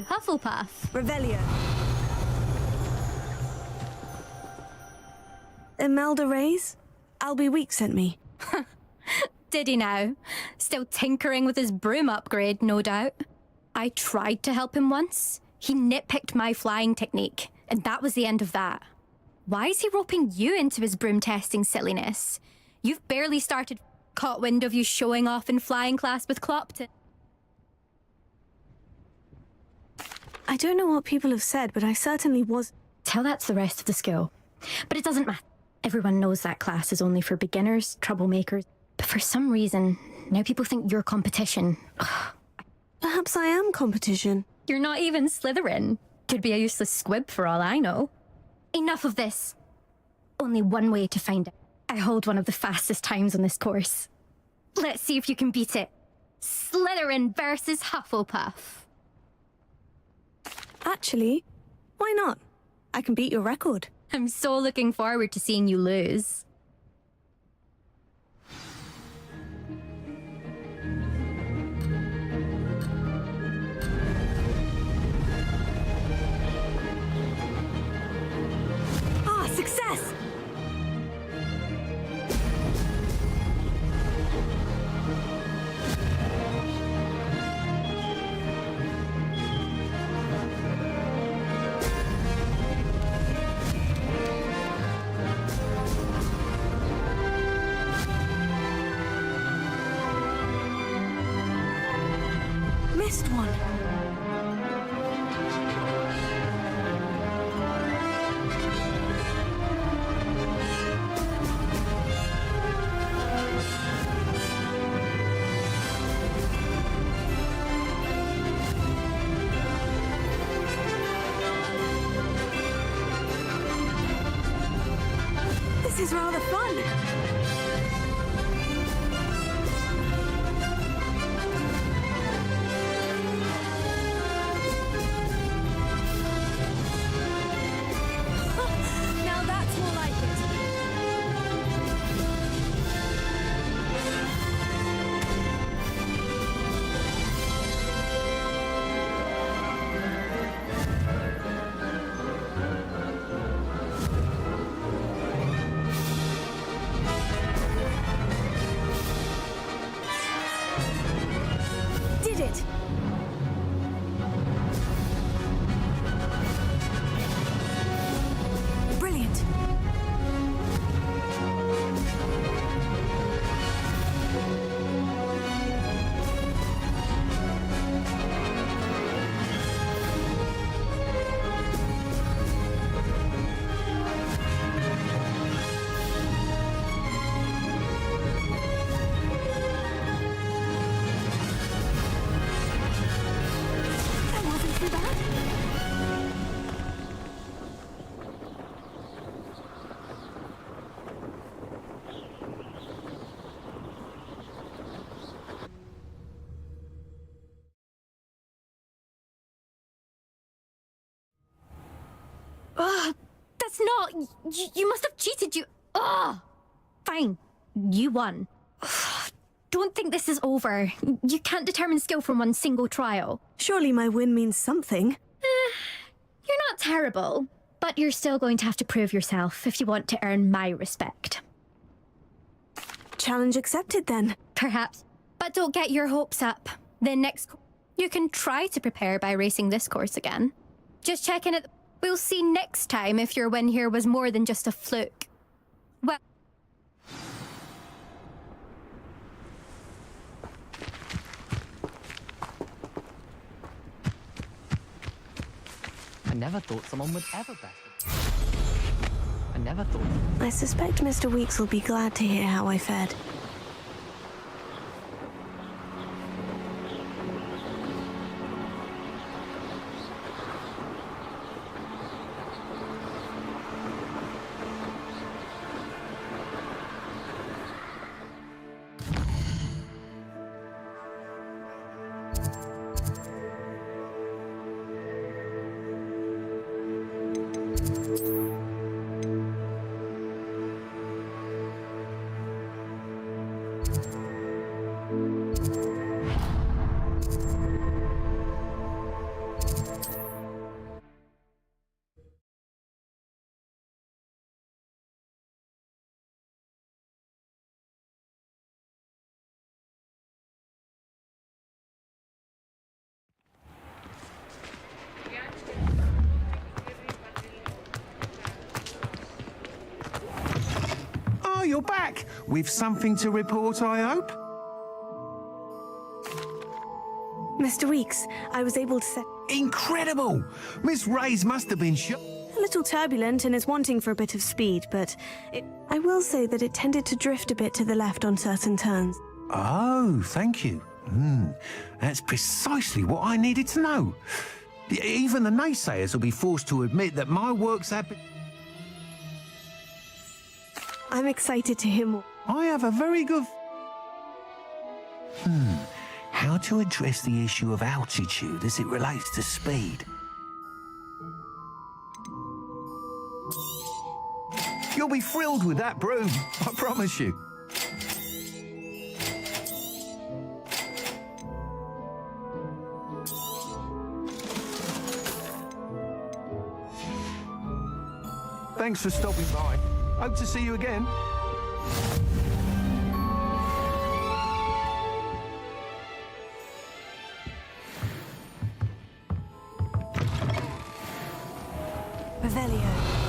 Hufflepuff. Revelio. Imelda Reyes? Albie Weeks sent me. Did he now? Still tinkering with his broom upgrade, no doubt. I tried to help him once. He nitpicked my flying technique, and that was the end of that. Why is he roping you into his broom testing silliness? You've barely started. Caught wind of you showing off in flying class with Clopton. I don't know what people have said, but I certainly was. Tell that to the rest of the school. But it doesn't matter. Everyone knows that class is only for beginners, troublemakers. But for some reason, now people think you're competition. Perhaps I am competition. You're not even Slytherin. Could be a useless squib for all I know. Enough of this. Only one way to find out. I hold one of the fastest times on this course. Let's see if you can beat it. Slytherin versus Hufflepuff. Actually, why not? I can beat your record. I'm so looking forward to seeing you lose. Ah, success! Missed one. This is rather fun. Now that's more like it. Did it! Brilliant! That wasn't too bad. Ugh, that's not... You must have cheated, you... Ugh! Fine. You won. Ugh, don't think this is over. You can't determine skill from one single trial. Surely my win means something. You're not terrible, but you're still going to have to prove yourself if you want to earn my respect. Challenge accepted then. Perhaps. But don't get your hopes up. The next... You can try to prepare by racing this course again. Just checking it. We'll see next time if your win here was more than just a fluke. Well... I never thought someone would ever best it. I never thought... I suspect Mr. Weeks will be glad to hear how I fared. you're back. With something to report, I hope? Mr. Weeks, I was able to set Incredible! Miss Ray's must have been a little turbulent and is wanting for a bit of speed, but I will say that it tended to drift a bit to the left on certain turns. Oh, thank you. That's precisely what I needed to know. Even the naysayers will be forced to admit that my works have been... I'm excited to hear more. I have a very good... How to address the issue of altitude as it relates to speed. You'll be thrilled with that broom, I promise you. Thanks for stopping by. Hope to see you again. Revelio.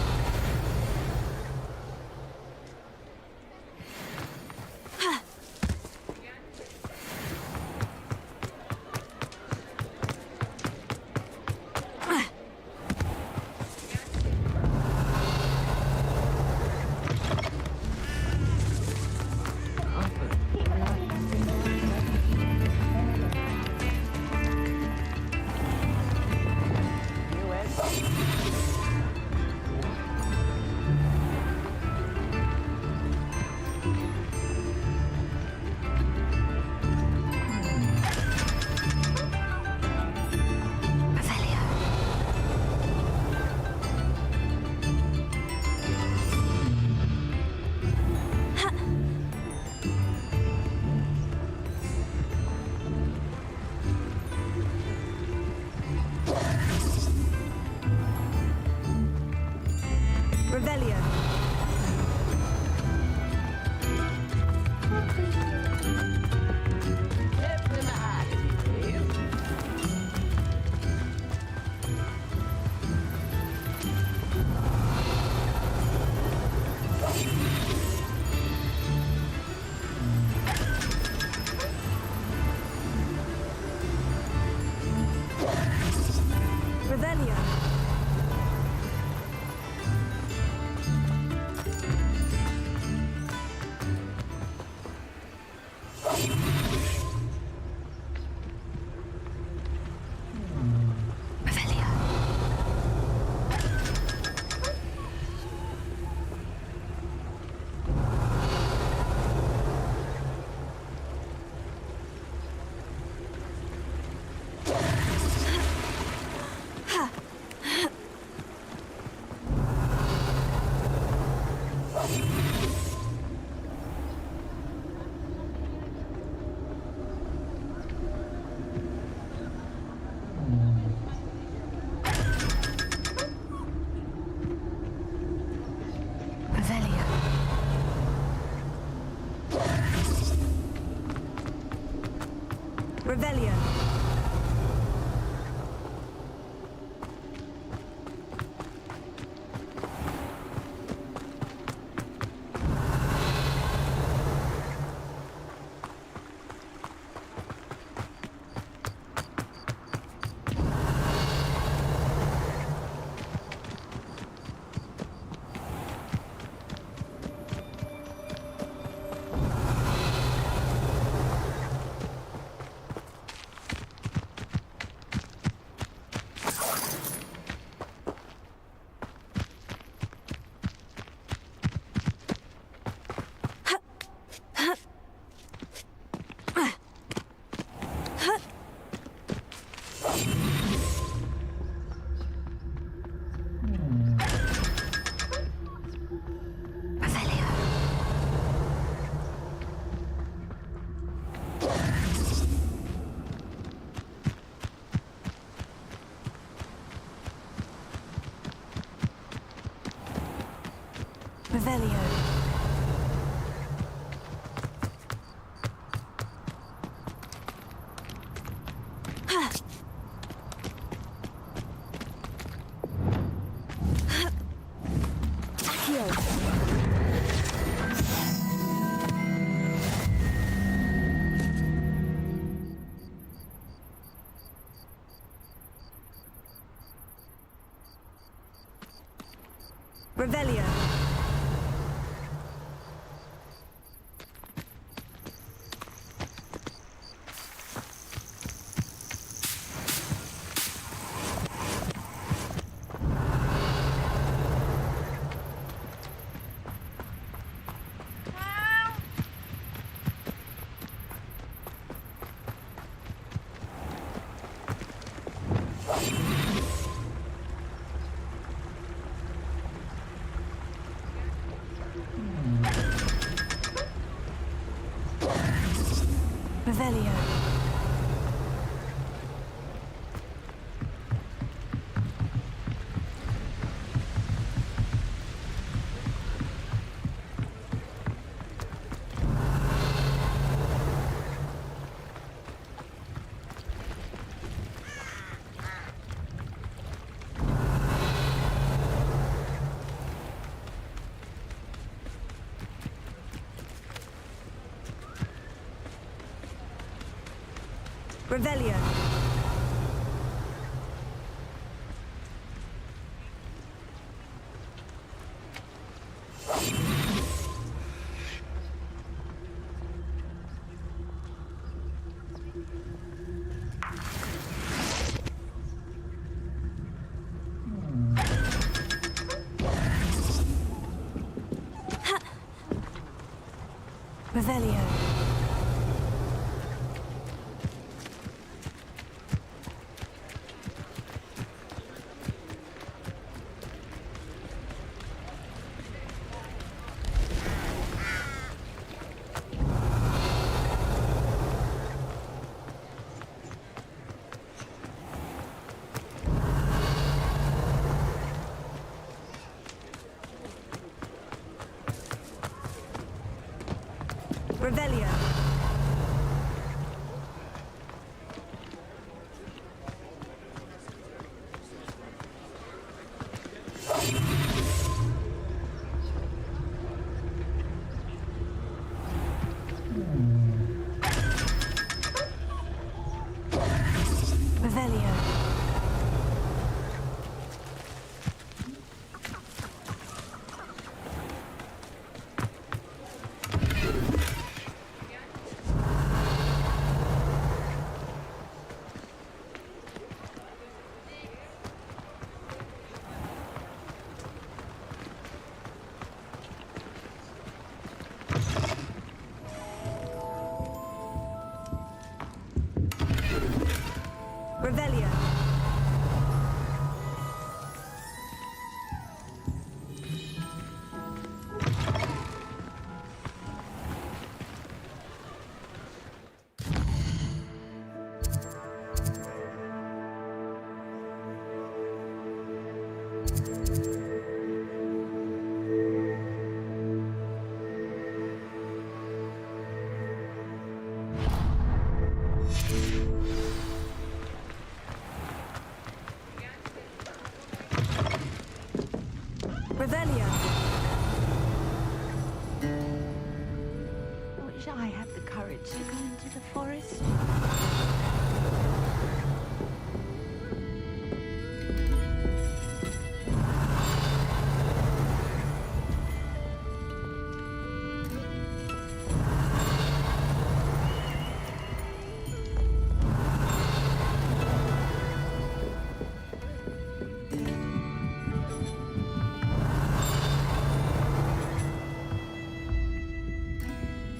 Revelio. Revelio. Revelio. Revelio. Accio. Revelio. Revelio. Revelio. Revelio. Revelio. Revelio. Revelio. Revelio. I wish I had the courage to go into the forest.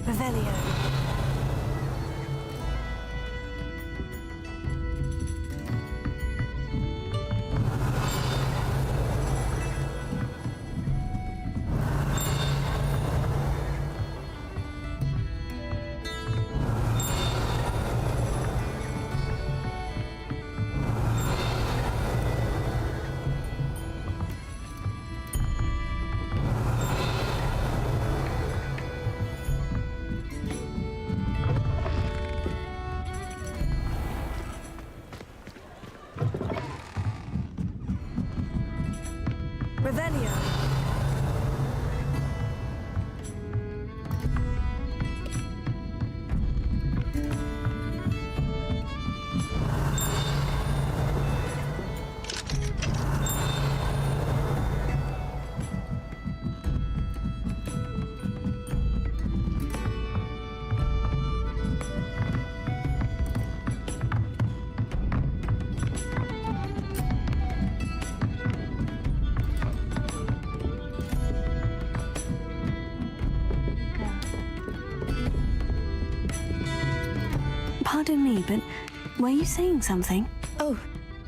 Revelio. Revelio. Pardon me, but were you saying something? Oh,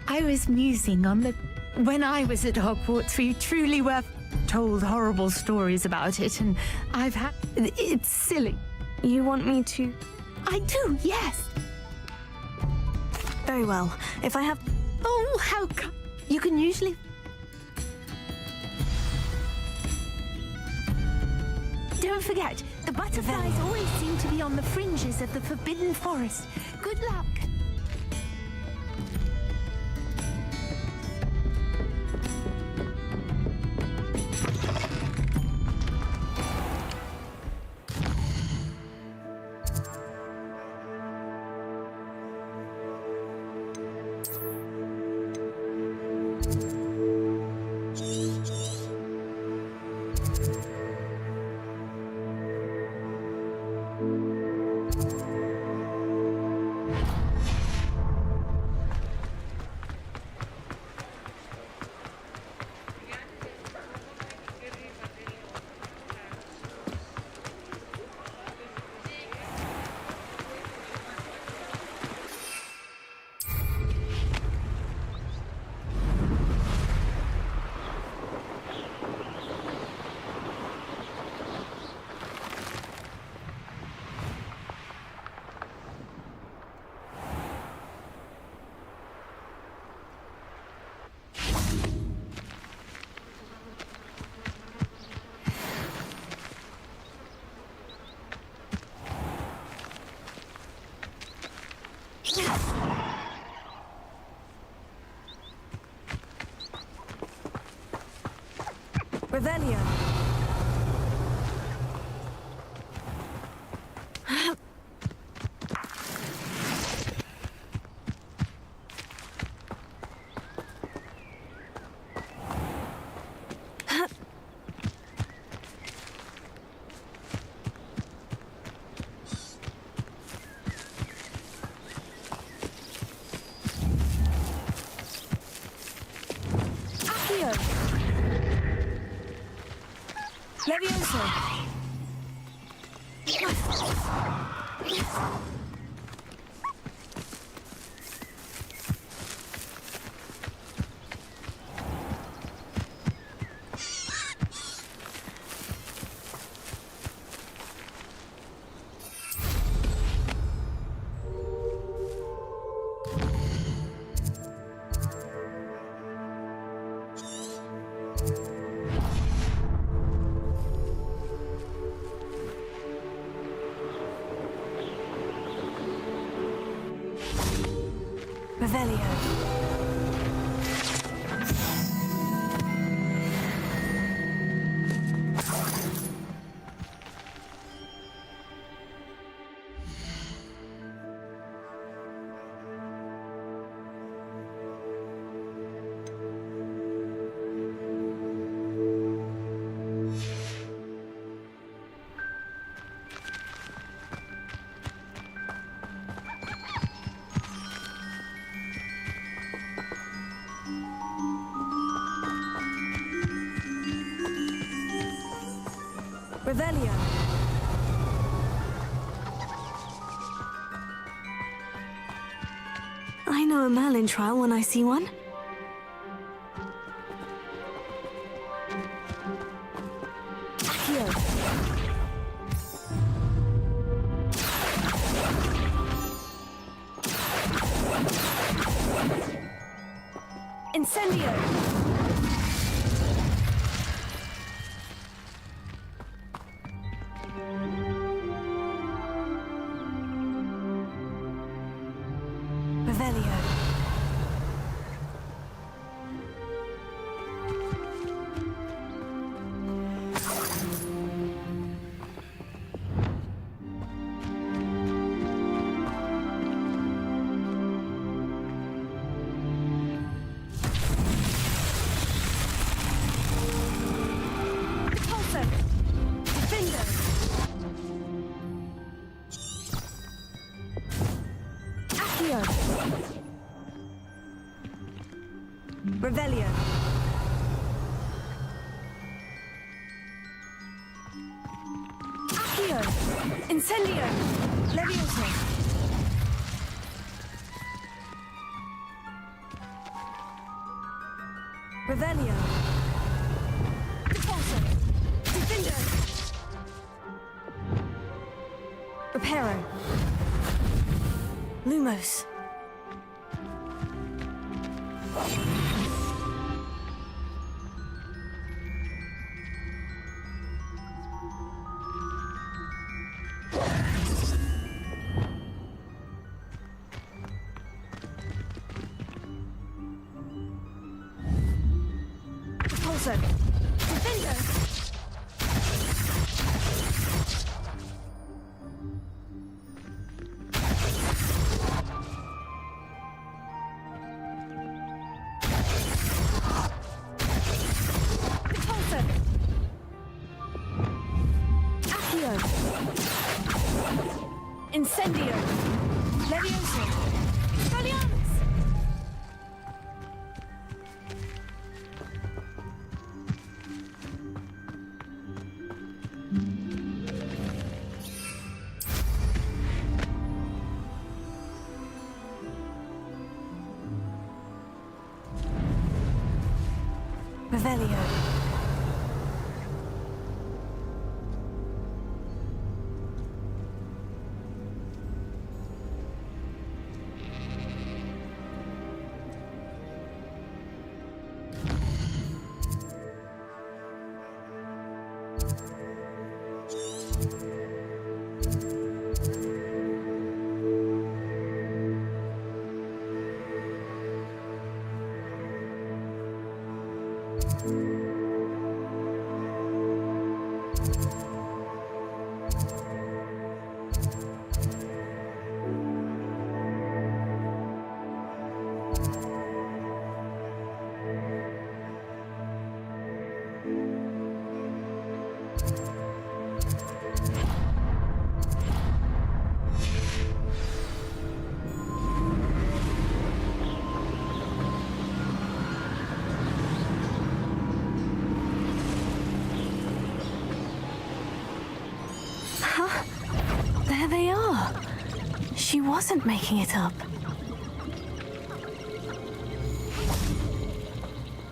I was musing on the... When I was at Hogwarts, we truly were told horrible stories about it, and I've had... It's silly. You want me to... I do, yes. Very well. If I have... Oh, how you can usually... Don't forget, the butterflies always seem to be on the fringes of the Forbidden Forest. Good luck. Revelio. Levioso. Revelio. Revelio. I know a Merlin trial when I see one. Accio. Incendio. Revelio. Repulsor. Defender. Accio. Revelio. Accio. Incendio. Levioso. Revelio. Repulsor. Defender. Reparo. Lumos. Repulsor. Defender. Repulsor. Accio. Incendio. Levioso. Expelliarmus. Revelio. There they are. She wasn't making it up.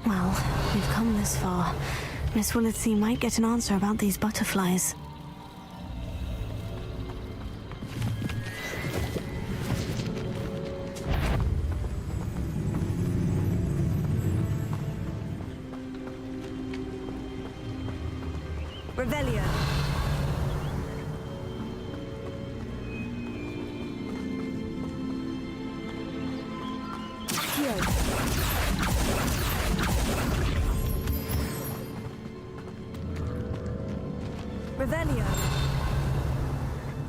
Well, we've come this far. Miss Willitsey might get an answer about these butterflies. Revelio. Accio. Revelio.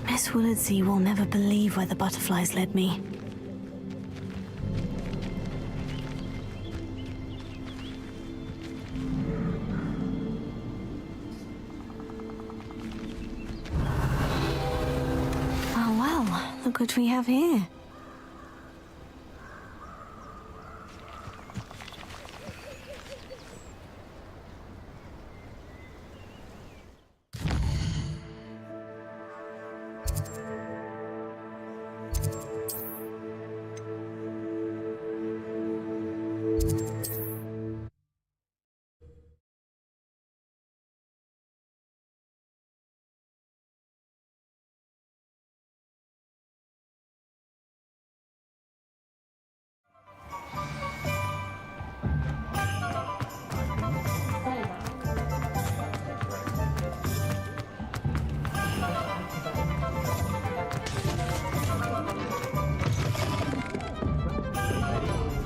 Miss Willitsey will never believe where the butterflies led me. Oh well, look what we have here.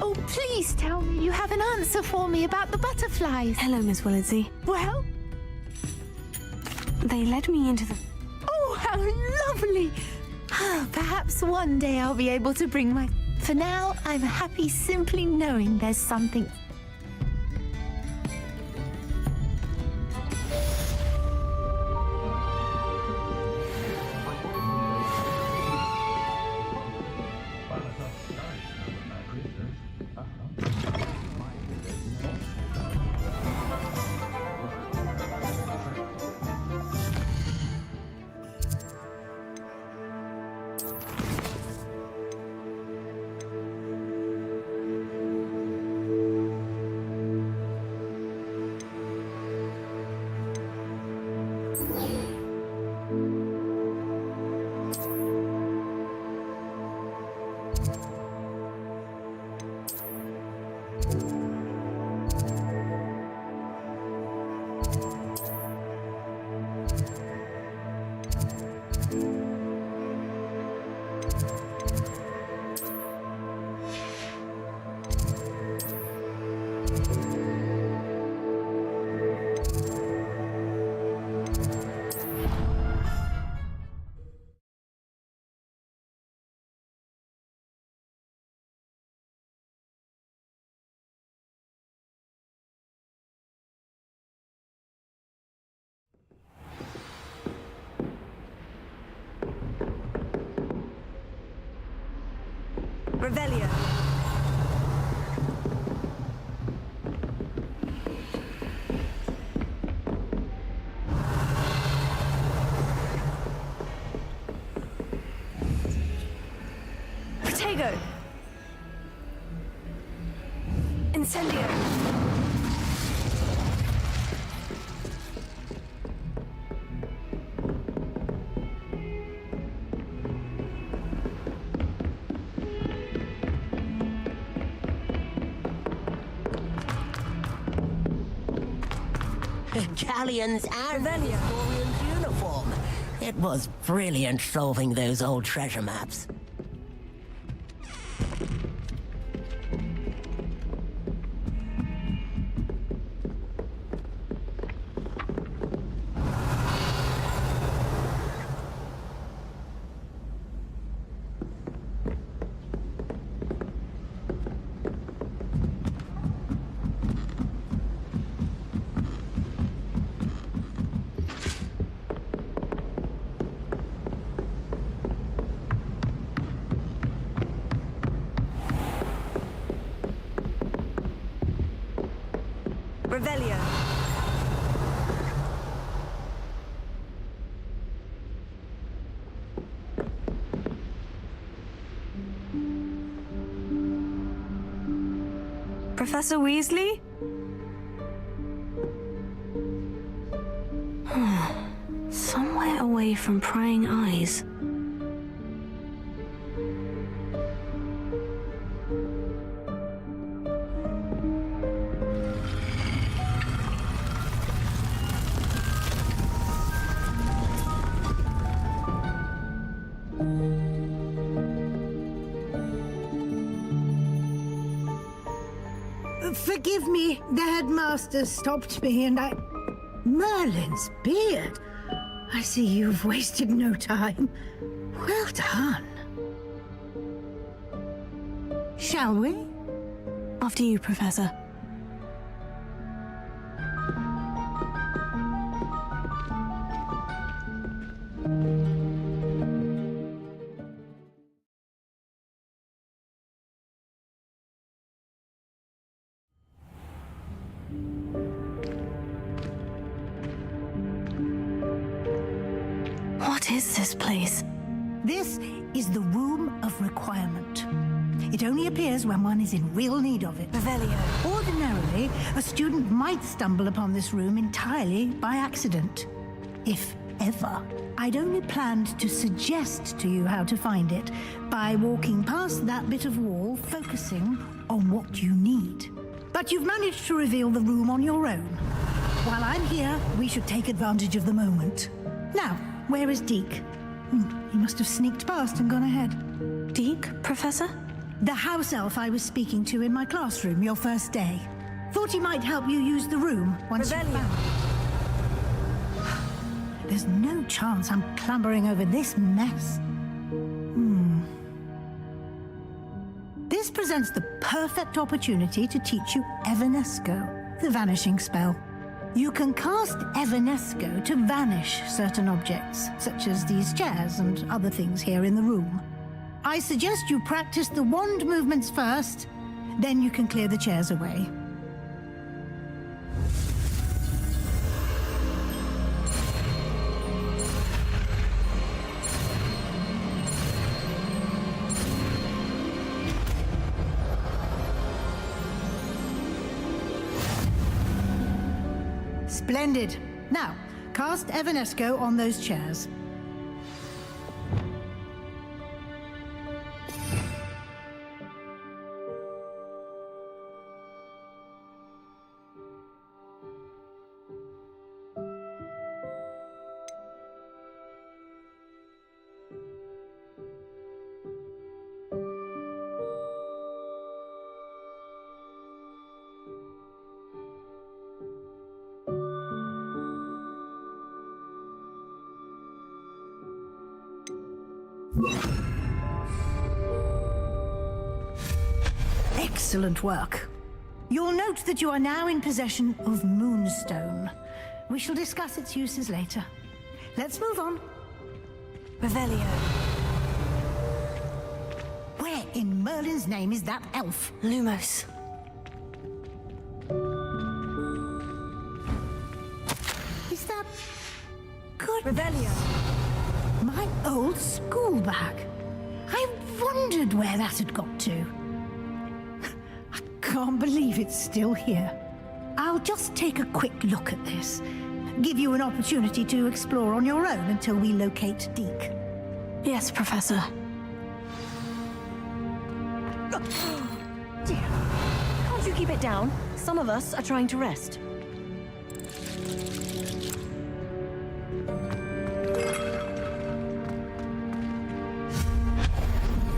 Oh, please tell me you have an answer for me about the butterflies. Hello, Miss Willitsey. Well? They led me into the... Oh, how lovely! Perhaps one day I'll be able to bring my... For now, I'm happy simply knowing there's something... Revelio. Protego. Incendio. Galleons and historian's uniform. It was brilliant solving those old treasure maps. Revelio. Professor Weasley? Somewhere away from prying eyes. Forgive me, the headmaster stopped me and I... Merlin's beard. I see you've wasted no time. Well done. Shall we? After you, Professor. What is this place? This is the Room of Requirement. It only appears when one is in real need of it. Revelio. Ordinarily, a student might stumble upon this room entirely by accident. If ever. I'd only planned to suggest to you how to find it by walking past that bit of wall, focusing on what you need. But you've managed to reveal the room on your own. While I'm here, we should take advantage of the moment. Now, where is Deke? He must have sneaked past and gone ahead. Deke, Professor? The house elf I was speaking to in my classroom your first day. Thought he might help you use the room once you Revelio. found it. There's no chance I'm clambering over this mess. This presents the perfect opportunity to teach you Evanesco, the vanishing spell. You can cast Evanesco to vanish certain objects, such as these chairs and other things here in the room. I suggest you practice the wand movements first, then you can clear the chairs away. Splendid. Now, cast Evanesco on those chairs. Excellent work. You'll note that you are now in possession of Moonstone. We shall discuss its uses later. Let's move on. Revelio. Where in Merlin's name is that elf? Lumos. Is that... Good... Revelio. My old school bag. I wondered where that had got to. I can't believe it's still here. I'll just take a quick look at this. Give you an opportunity to explore on your own until we locate Deke. Yes, Professor. Dear, can't you keep it down? Some of us are trying to rest.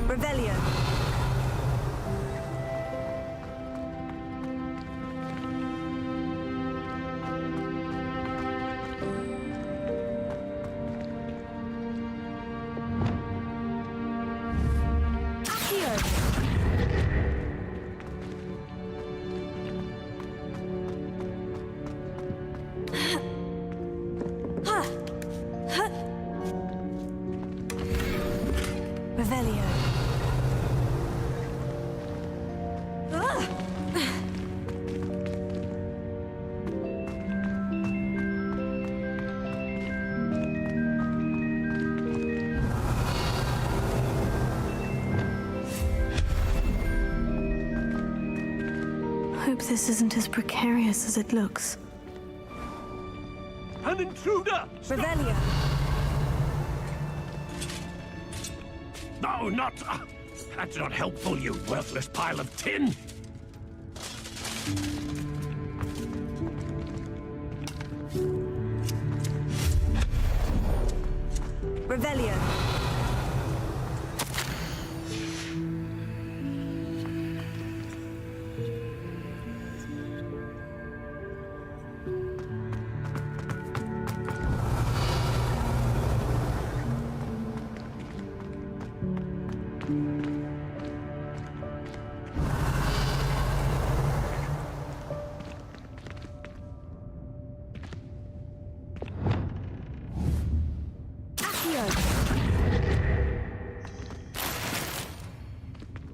Revelio. Revelio. Hope this isn't as precarious as it looks. An intruder! Revelio. No, not... that's not helpful, you worthless pile of tin! Revelio.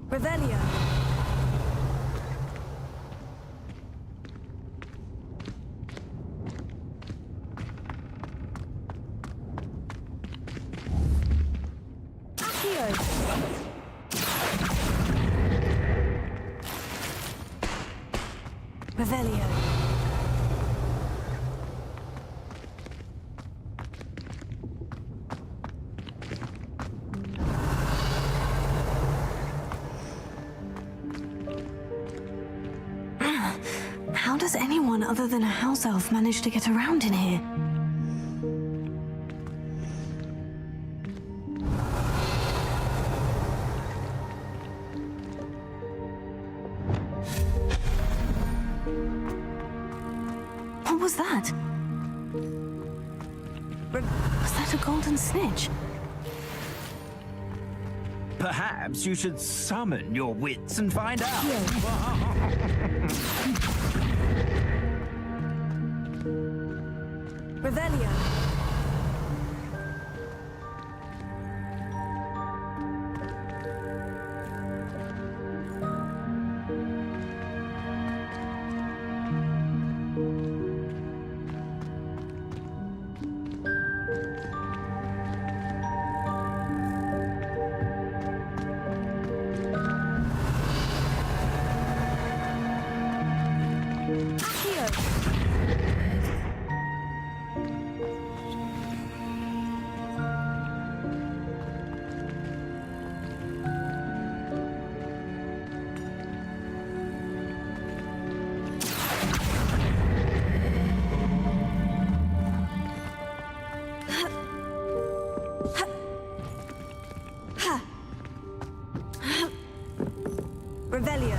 Revelio. Revelio. How does anyone other than a house elf manage to get around in here? What was that? Was that a golden snitch? Perhaps you should summon your wits and find out. Revelio. Revelio.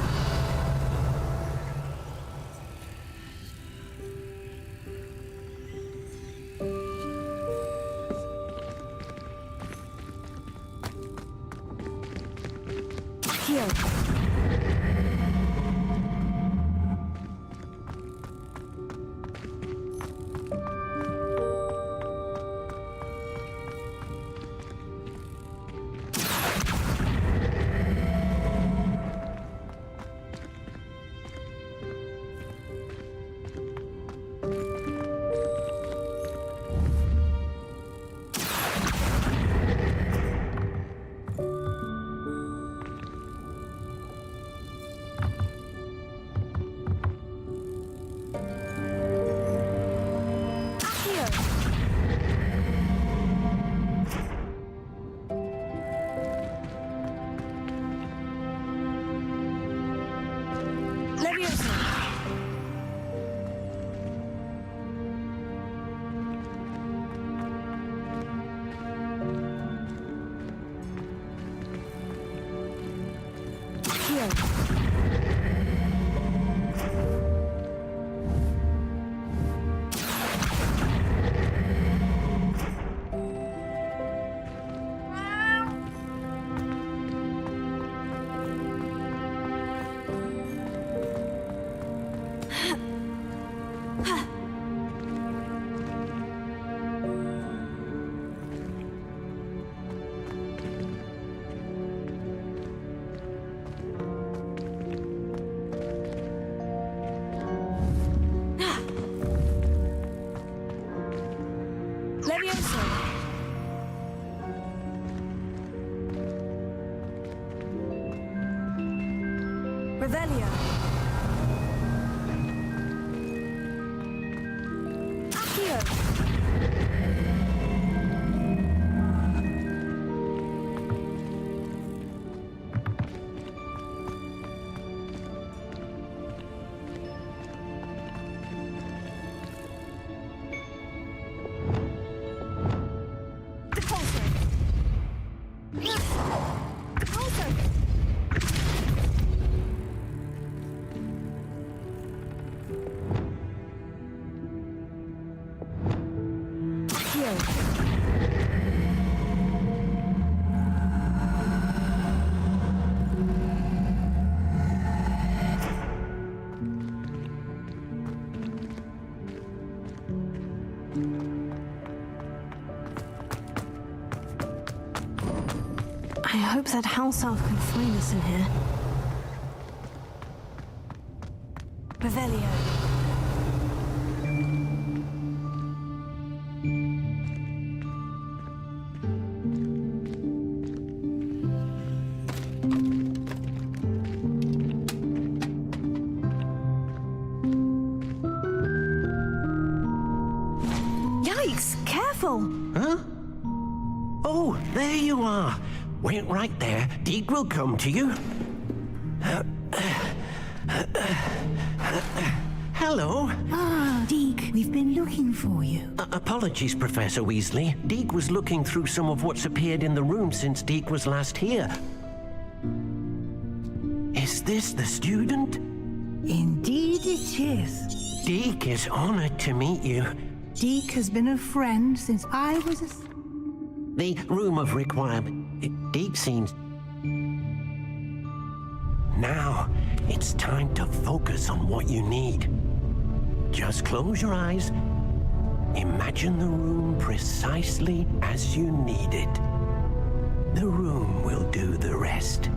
Leviosa! Leviosa! Revelio! Accio! I hope that house elf can find us in here. Revelio. Yikes! Careful! Huh? Oh, there you are. Wait right there. Deke will come to you. Hello. Ah, Deke, we've been looking for you. Apologies, Professor Weasley. Deke was looking through some of what's appeared in the room since Deke was last here. Is this the student? Indeed it is. Deke is honored to meet you. Deke has been a friend since I was a... The room of requirement. Deke seems... Now, it's time to focus on what you need. Just close your eyes. Imagine the room precisely as you need it. The room will do the rest.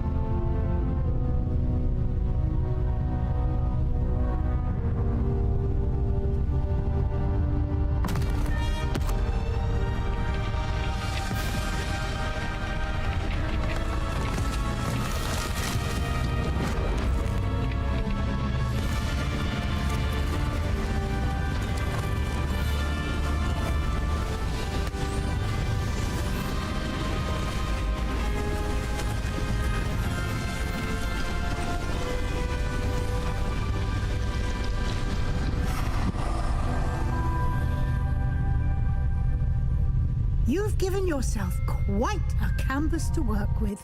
You've given yourself quite a canvas to work with.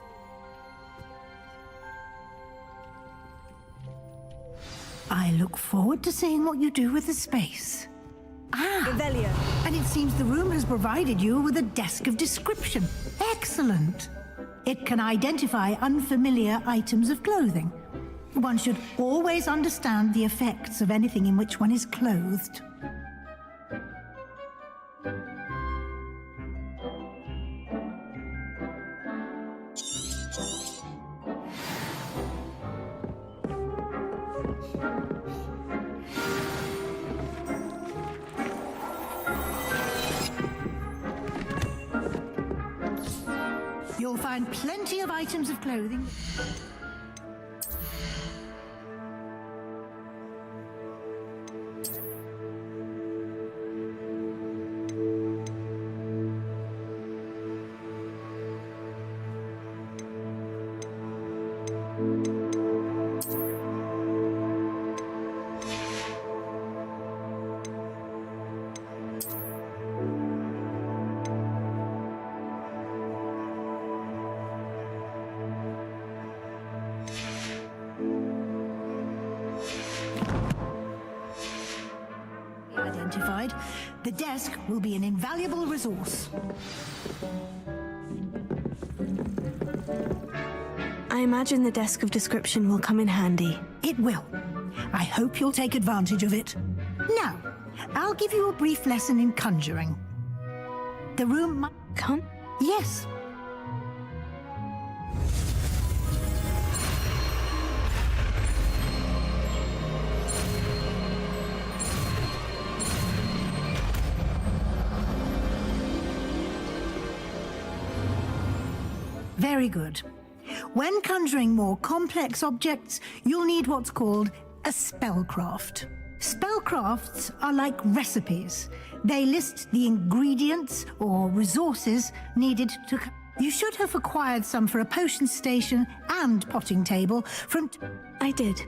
I look forward to seeing what you do with the space. Ah, Revelio. and it seems the room has provided you with a desk of description. Excellent. It can identify unfamiliar items of clothing. One should always understand the effects of anything in which one is clothed. You'll find plenty of items of clothing. The desk will be an invaluable resource. I imagine the desk of description will come in handy. It will. I hope you'll take advantage of it. Now, I'll give you a brief lesson in conjuring. The room might... Yes. Very good. When conjuring more complex objects, you'll need what's called a spellcraft. Spellcrafts are like recipes. They list the ingredients or resources needed to... You should have acquired some for a potion station and potting table from... I did.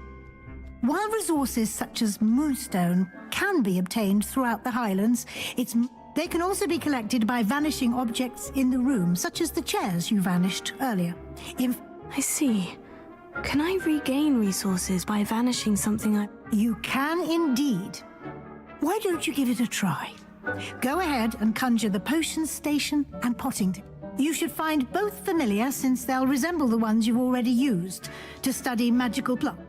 While resources such as moonstone can be obtained throughout the Highlands, they can also be collected by vanishing objects in the room, such as the chairs you vanished earlier. I see. Can I regain resources by vanishing something You can indeed. Why don't you give it a try? Go ahead and conjure the potion station and potting table. You should find both familiar, since they'll resemble the ones you've already used to study magical plants.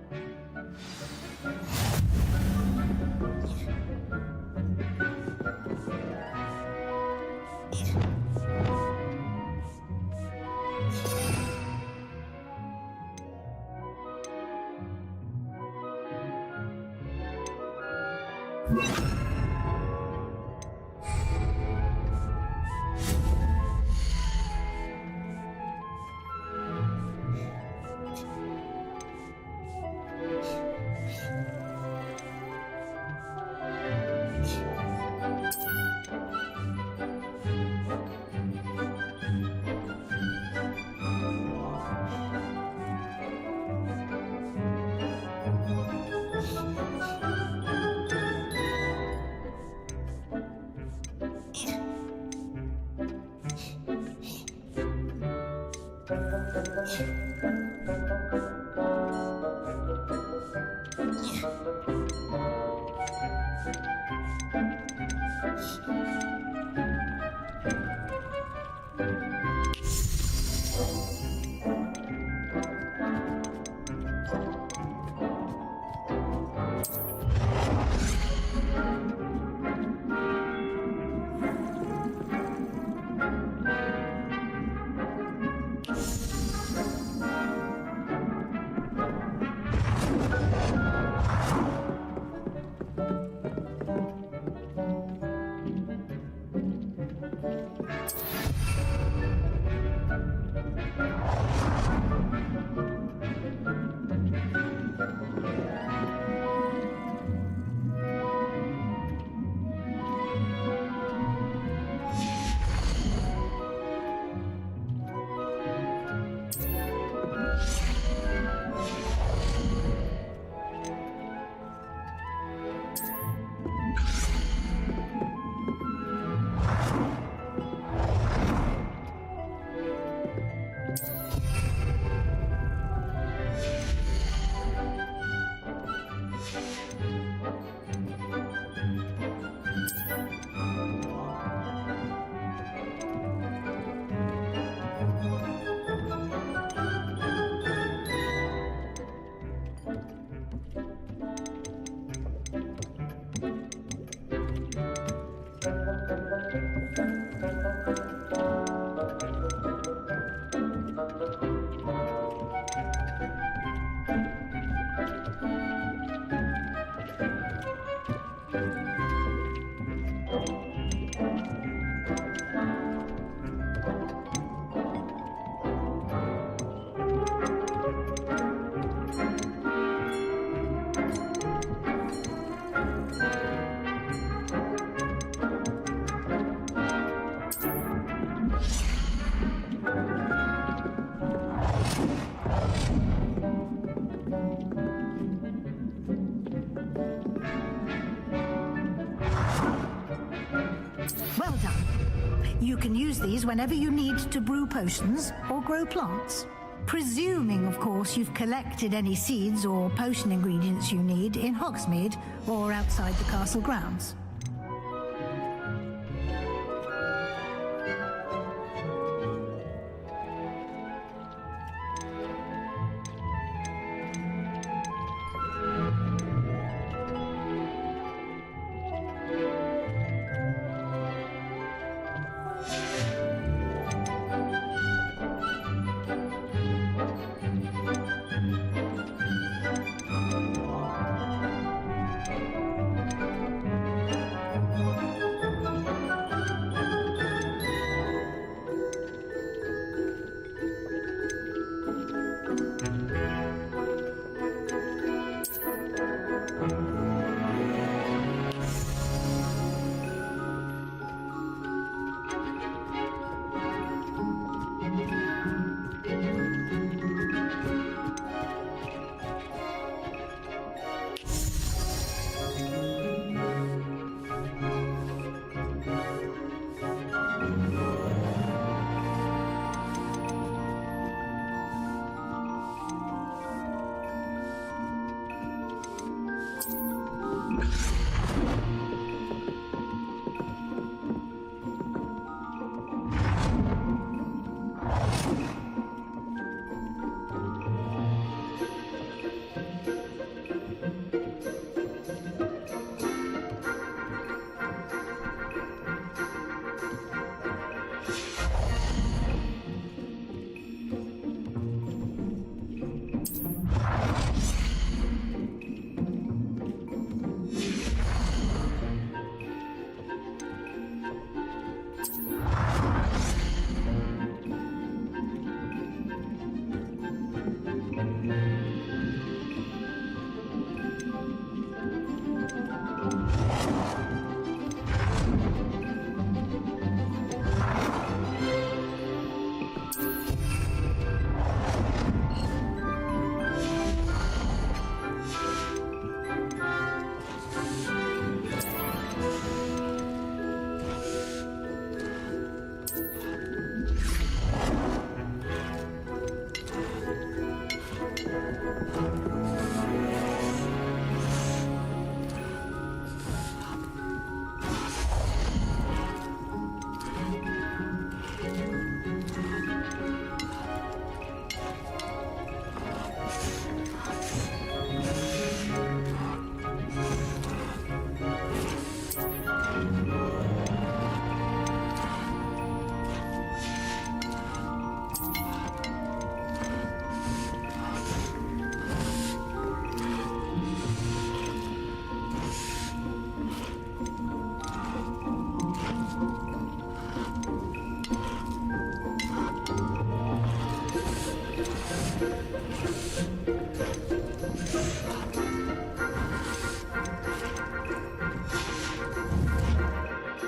You can use these whenever you need to brew potions or grow plants. Presuming, of course, you've collected any seeds or potion ingredients you need in Hogsmeade or outside the castle grounds.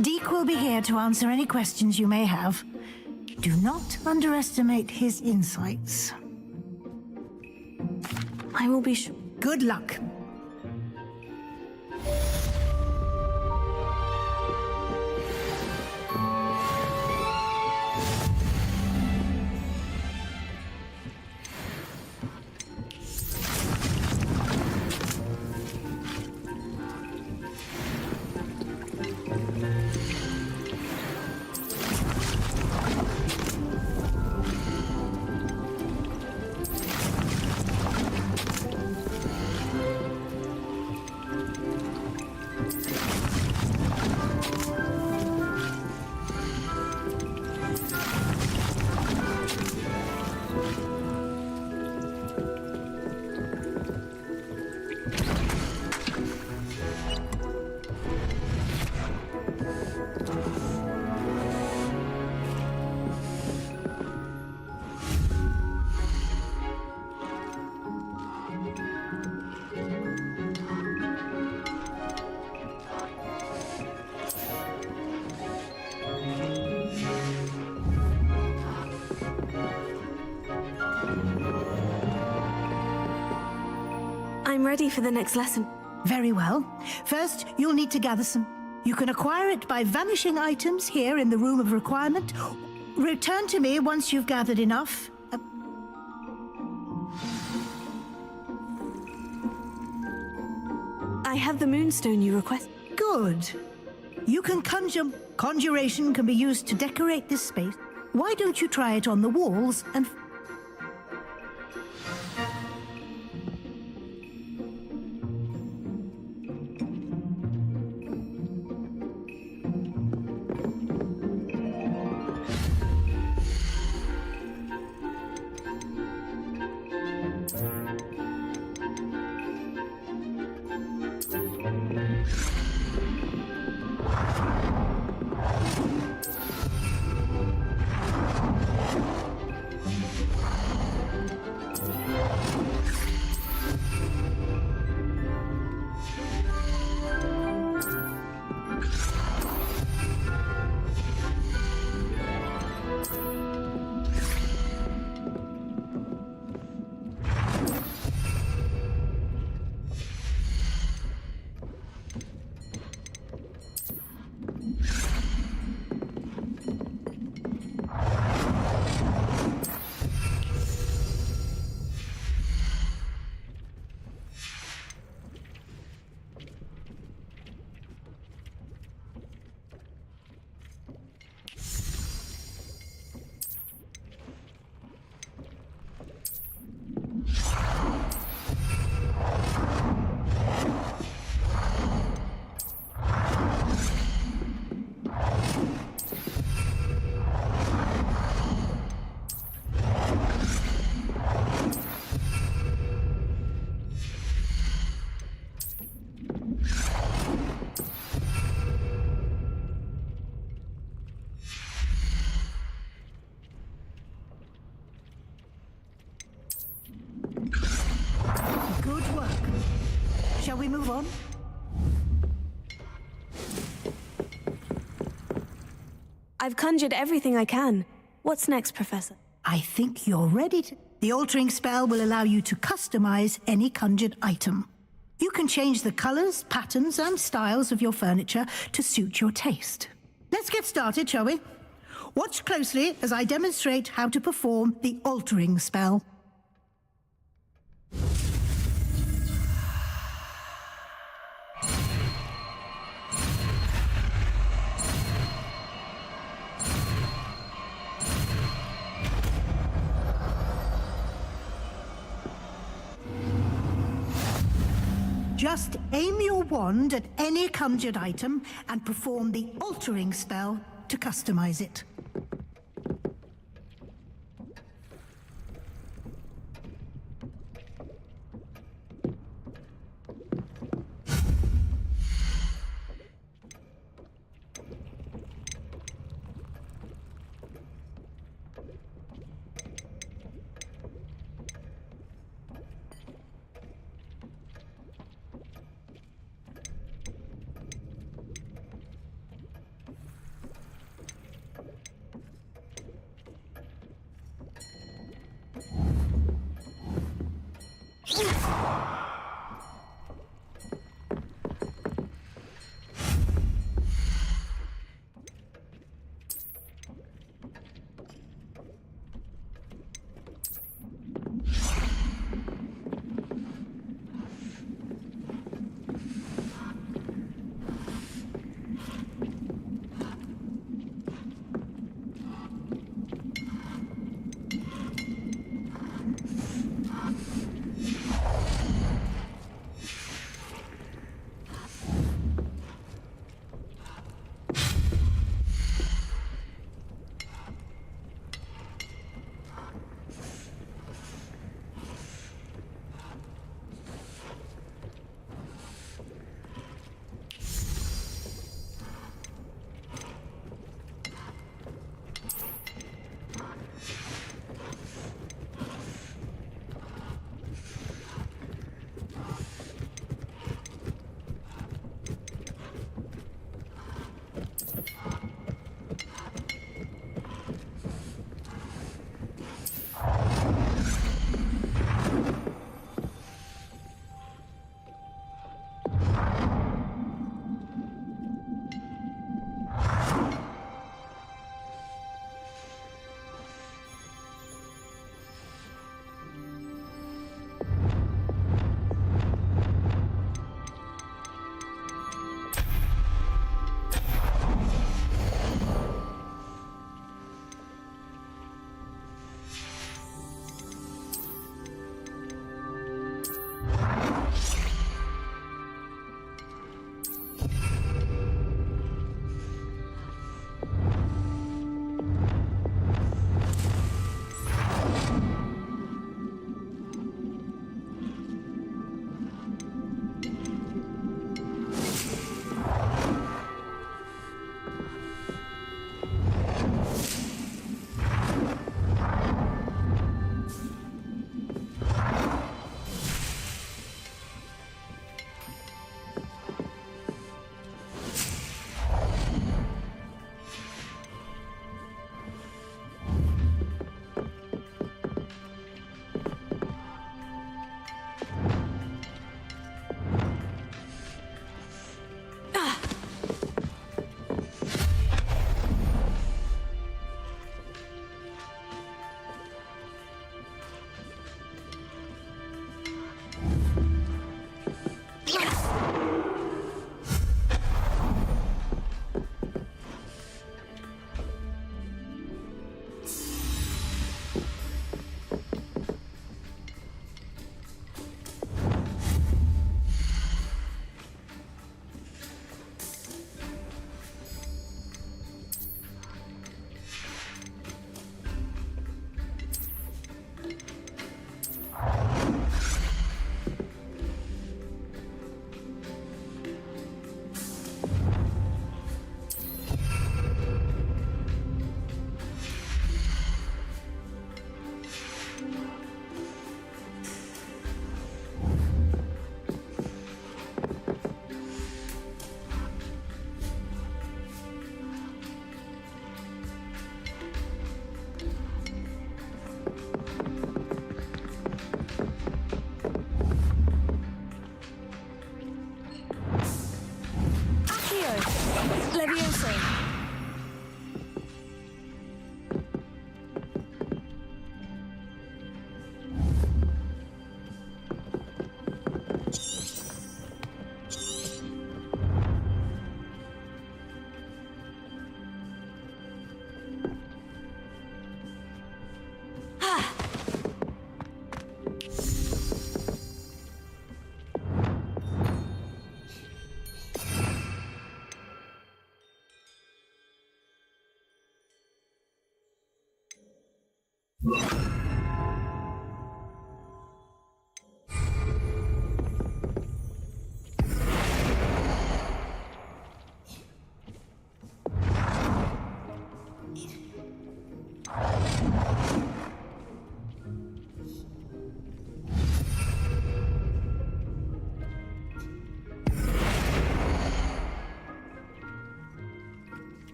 Deke will be here to answer any questions you may have. Do not underestimate his insights. I will be sure. Good luck. I'm ready for the next lesson. Very well. First, you'll need to gather some. You can acquire it by vanishing items here in the room of requirement. Return to me once you've gathered enough. I have the moonstone you request. Good. You can conjure. Conjuration can be used to decorate this space. Why don't you try it on the walls and... Good work. Shall we move on? I've conjured everything I can. What's next, Professor? I think you're ready to... The altering spell will allow you to customize any conjured item. You can change the colors, patterns, and styles of your furniture to suit your taste. Let's get started, shall we? Watch closely as I demonstrate how to perform the altering spell. Just aim your wand at any conjured item and perform the altering spell to customize it.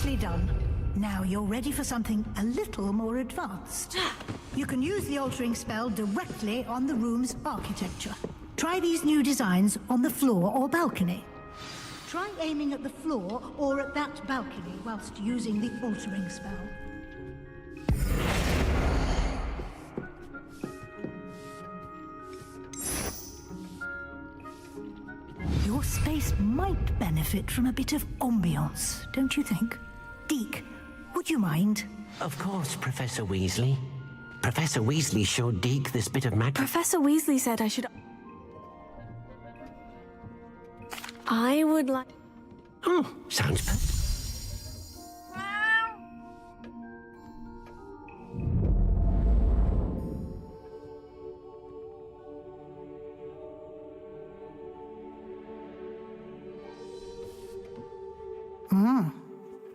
Nicely done. Now you're ready for something a little more advanced. You can use the altering spell directly on the room's architecture. Try these new designs on the floor or balcony. Try aiming at the floor or at that balcony whilst using the altering spell. Your space might benefit from a bit of ambiance, don't you think? Deke, would you mind? Of course, Professor Weasley. Professor Weasley showed Deke this bit of magic. Professor Weasley said I should... I would like... Oh, sounds perfect.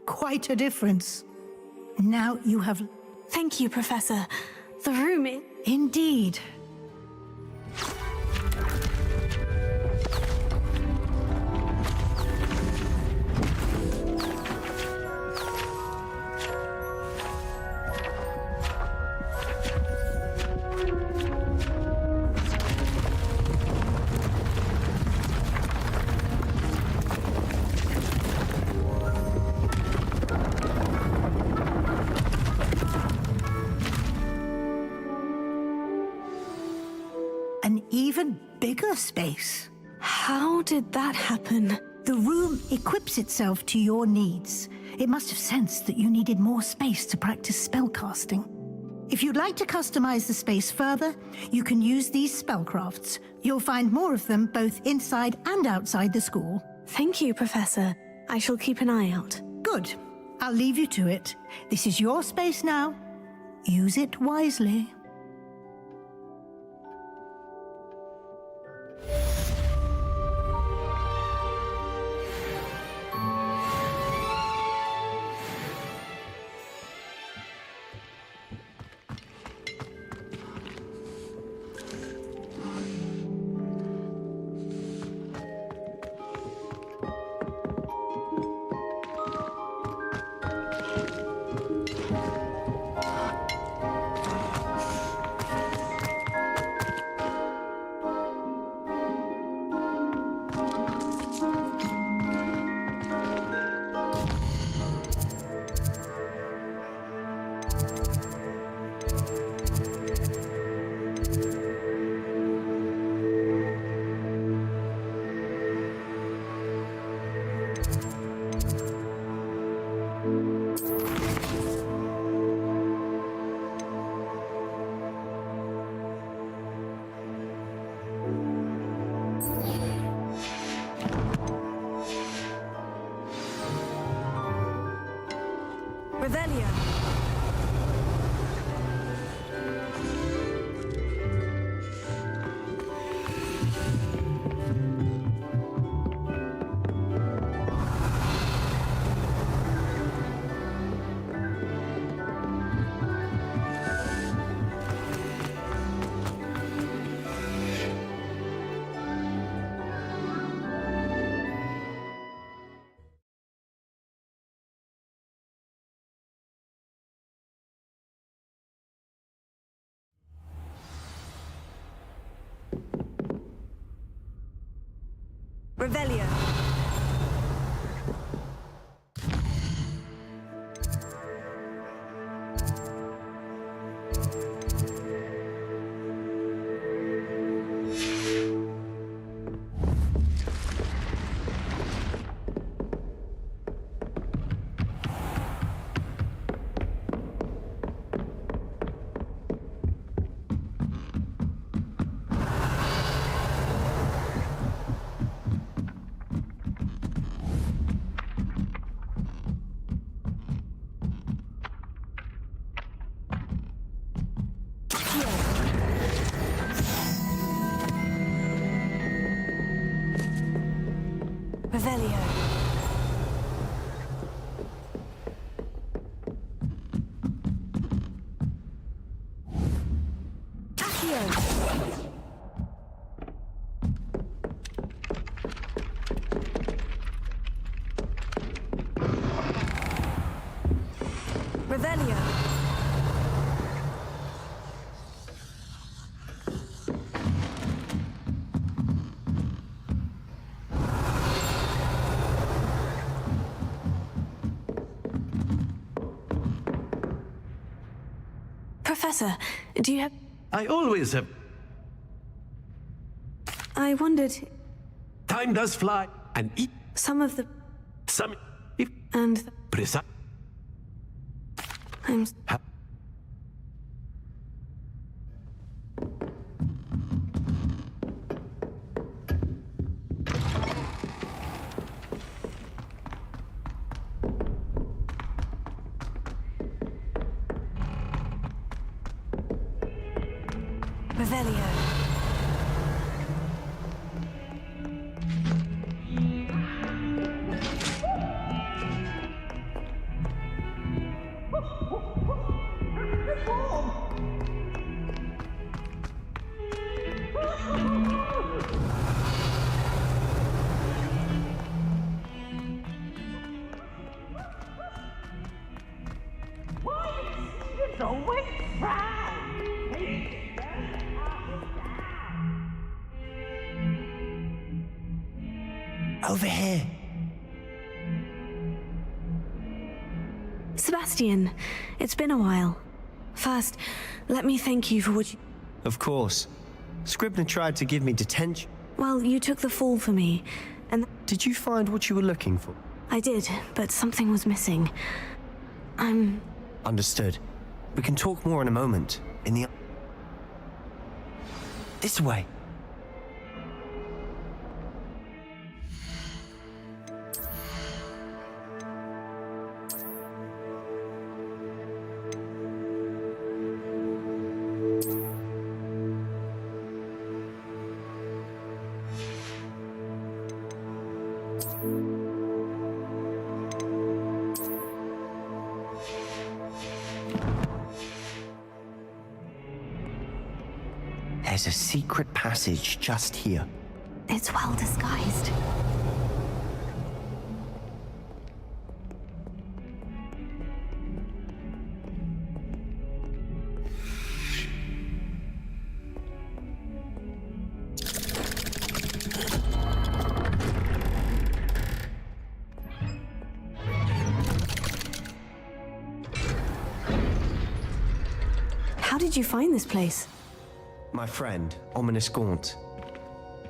Quite a difference. Now you have... Thank you, Professor. The room is... Indeed. An even bigger space. How did that happen? The room equips itself to your needs. It must have sensed that you needed more space to practice spellcasting. If you'd like to customize the space further, you can use these spellcrafts. You'll find more of them both inside and outside the school. Thank you, Professor. I shall keep an eye out. Good. I'll leave you to it. This is your space now. Use it wisely. Revelio. Revelio. Revelio. Professor, do you have... I always have. I wondered, Time does fly, and eat some of the... some. If and... the- precise. I'm... Revelio. Over here. Sebastian, it's been a while. First, let me thank you for what you... Of course. Scribner tried to give me detention. Well, you took the fall for me, and... Did you find what you were looking for? I did, but something was missing. I'm... Understood. We can talk more in a moment. In the... This way. There's a secret passage just here. It's well disguised. How did you find this place? My friend, Ominous Gaunt.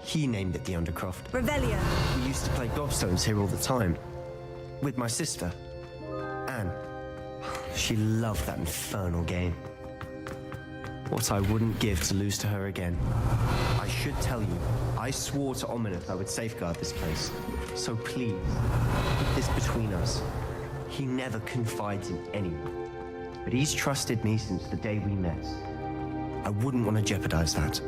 He named it the Undercroft. Revelio. We used to play gobstones here all the time. With my sister, Anne. She loved that infernal game. What I wouldn't give to lose to her again. I should tell you, I swore to Ominous I would safeguard this place. So please, keep this between us. He never confides in anyone. But he's trusted me since the day we met. I wouldn't want to jeopardize that.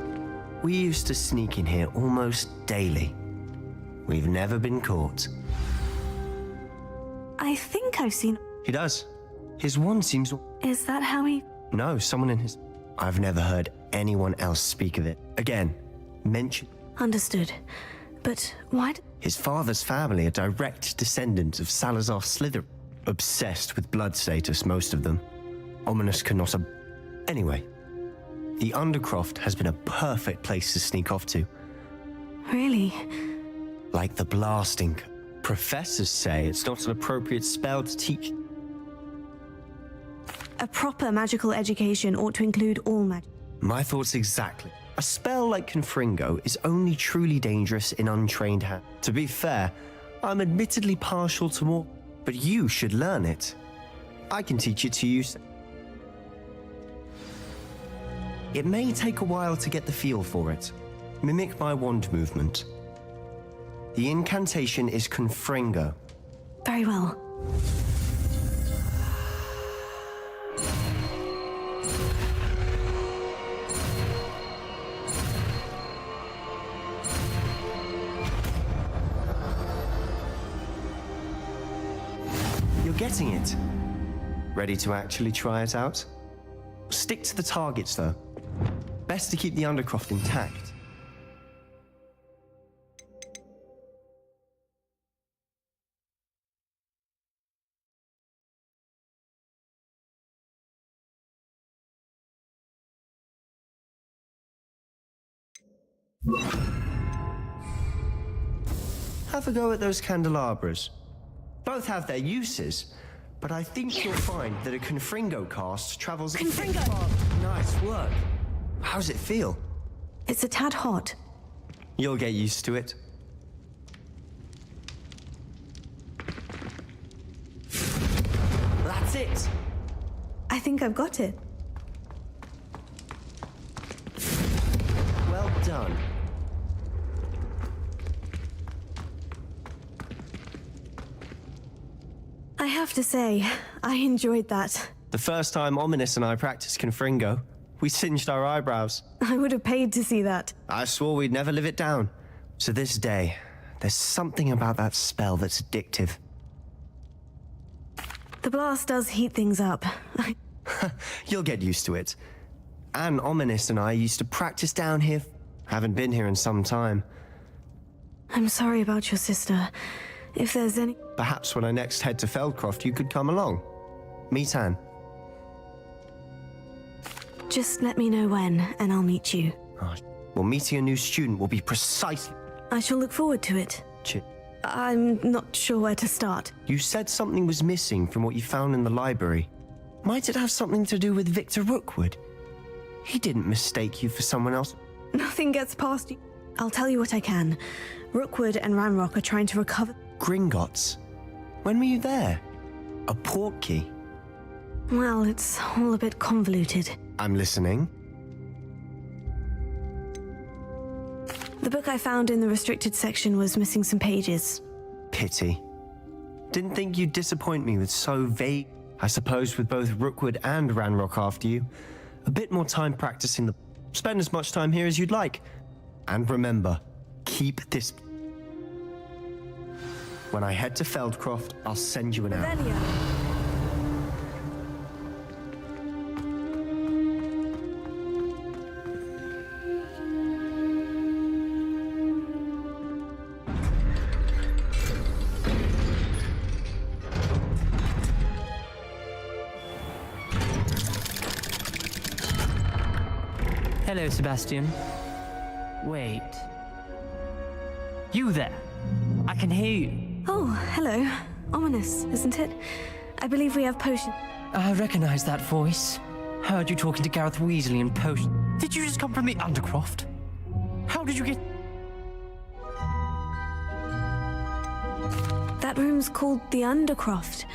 We used to sneak in here almost daily. We've never been caught. I think I've seen... He does. His wand seems... Is that how he... No, someone in his... I've never heard anyone else speak of it. Again, mention... Understood. But why... His father's family are direct descendants of Salazar Slytherin. Obsessed with blood status, most of them. Ominous cannot... Anyway, the Undercroft has been a perfect place to sneak off to. Really? Like the blasting. Professors say it's not an appropriate spell to teach. A proper magical education ought to include all magic. My thoughts exactly. A spell like Confringo is only truly dangerous in untrained hands. To be fair, I'm admittedly partial to more, but you should learn it. I can teach it to you. It may take a while to get the feel for it. Mimic my wand movement. The incantation is Confringo. Very well. You're getting it. Ready to actually try it out? Stick to the targets, though. Best to keep the Undercroft intact. Have a go at those candelabras. Both have their uses, But I think you'll find that a Confringo cast travels... Confringo! Nice work. How does it feel? It's a tad hot. You'll get used to it. That's it! I think I've got it. Well done. I have to say, I enjoyed that. The first time Ominous and I practiced Confringo, we singed our eyebrows. I would have paid to see that. I swore we'd never live it down. To this day, there's something about that spell that's addictive. The blast does heat things up. You'll get used to it. Anne, Ominous and I used to practice down here. Haven't been here in some time. I'm sorry about your sister. If there's any... Perhaps when I next head to Feldcroft, you could come along. Meet Anne. Just let me know when, and I'll meet you. Oh, well, meeting a new student will be precisely... I shall look forward to it. I'm not sure where to start. You said something was missing from what you found in the library. Might it have something to do with Victor Rookwood? He didn't mistake you for someone else. Nothing gets past you. I'll tell you what I can. Rookwood and Ranrock are trying to recover... Gringotts? When were you there? A portkey? Well, it's all a bit convoluted. I'm listening. The book I found in the restricted section was missing some pages. Pity. Didn't think you'd disappoint me with so vague... I suppose with both Rookwood and Ranrock after you. A bit more time practicing the... Spend as much time here as you'd like. And remember, keep this... When I head to Feldcroft, I'll send you an hour. Hello, Sebastian. Wait. You there? I can hear you. Oh, hello. Ominous, isn't it? I believe we have potion. I recognize that voice. Heard you talking to Gareth Weasley in potion. Did you just come from the Undercroft? How did you get... That room's called the Undercroft.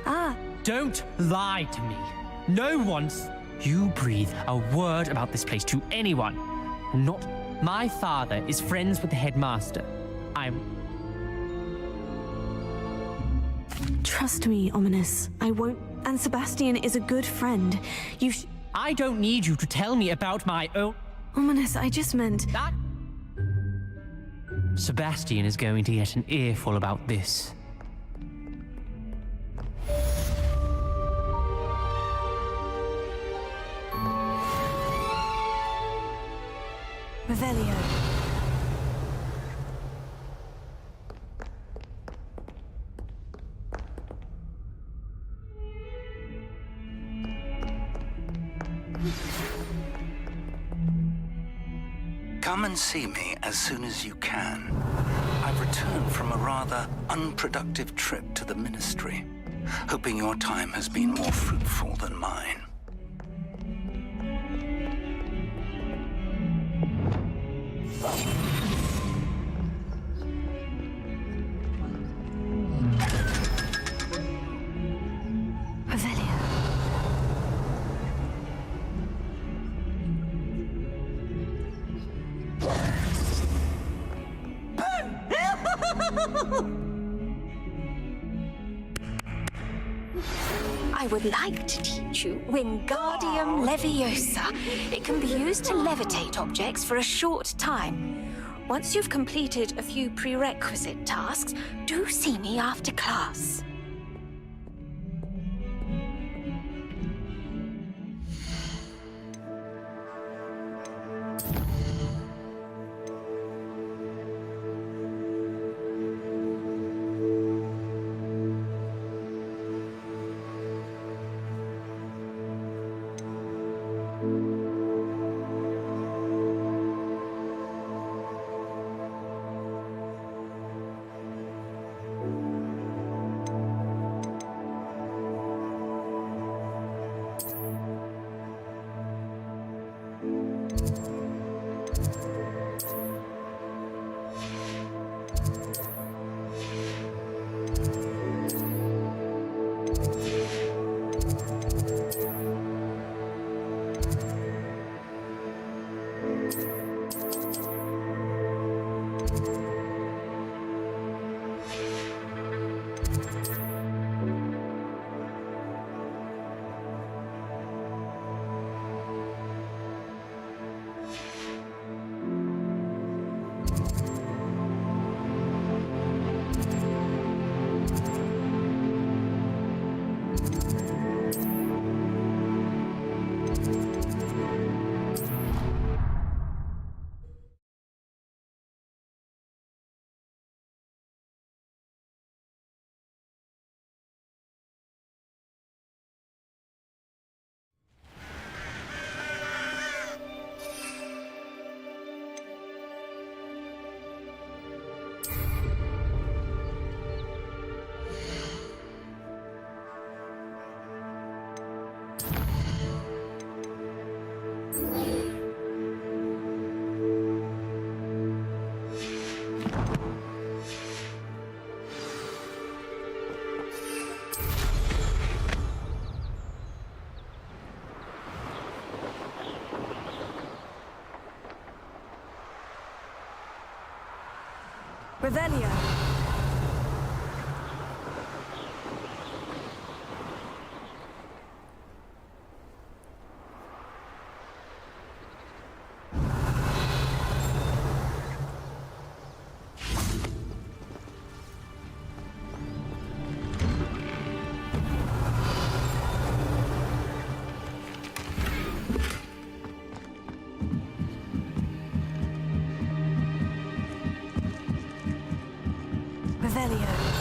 Ah. Don't lie to me. No one's... You breathe a word about this place to anyone. Not... My father is friends with the headmaster. Trust me, Ominous. I won't... And Sebastian is a good friend. I don't need you to tell me about my own... Ominous, I just meant... That... Sebastian is going to get an earful about this. Revelio. Come and see me as soon as you can. I've returned from a rather unproductive trip to the Ministry, hoping your time has been more fruitful than mine. I would like to teach you Wingardium Leviosa. It can be used to levitate objects for a short time. Once you've completed a few prerequisite tasks, do see me after class. Revelio. Revelio.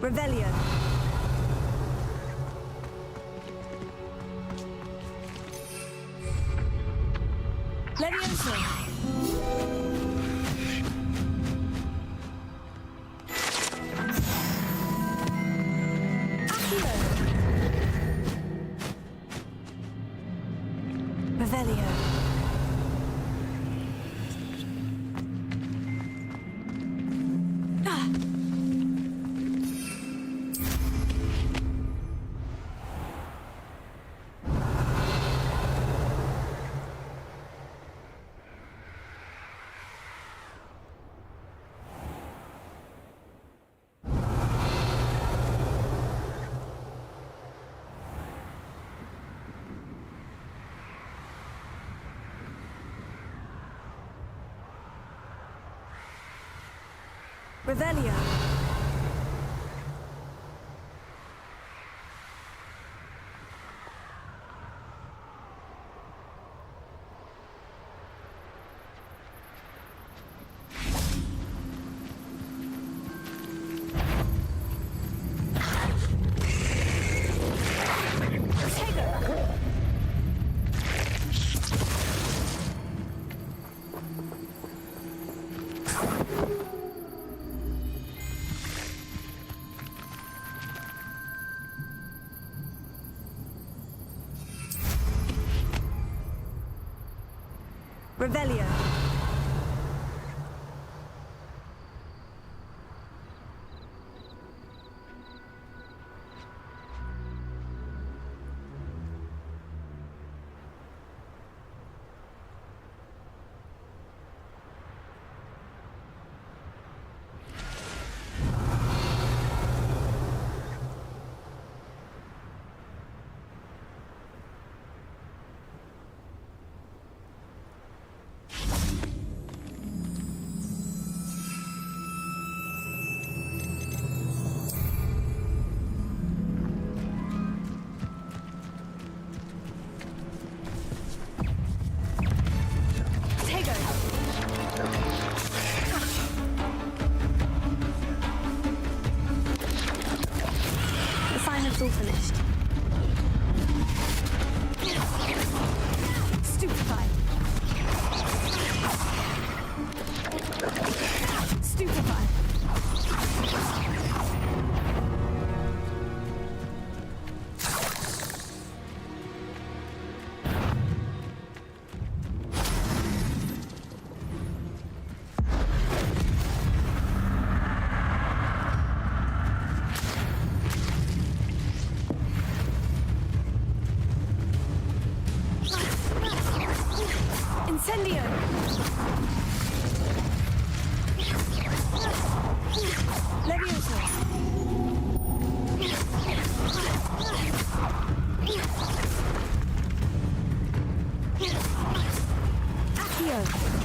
Revelio. Levioso. Accio. Revelio. Revelio. Revelio. Incendio! Leviosa! Accio!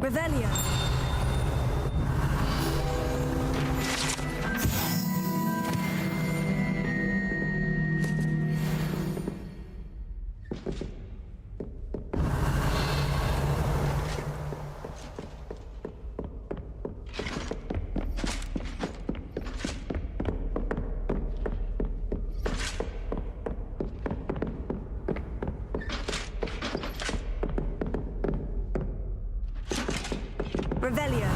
Revelio. Revelio.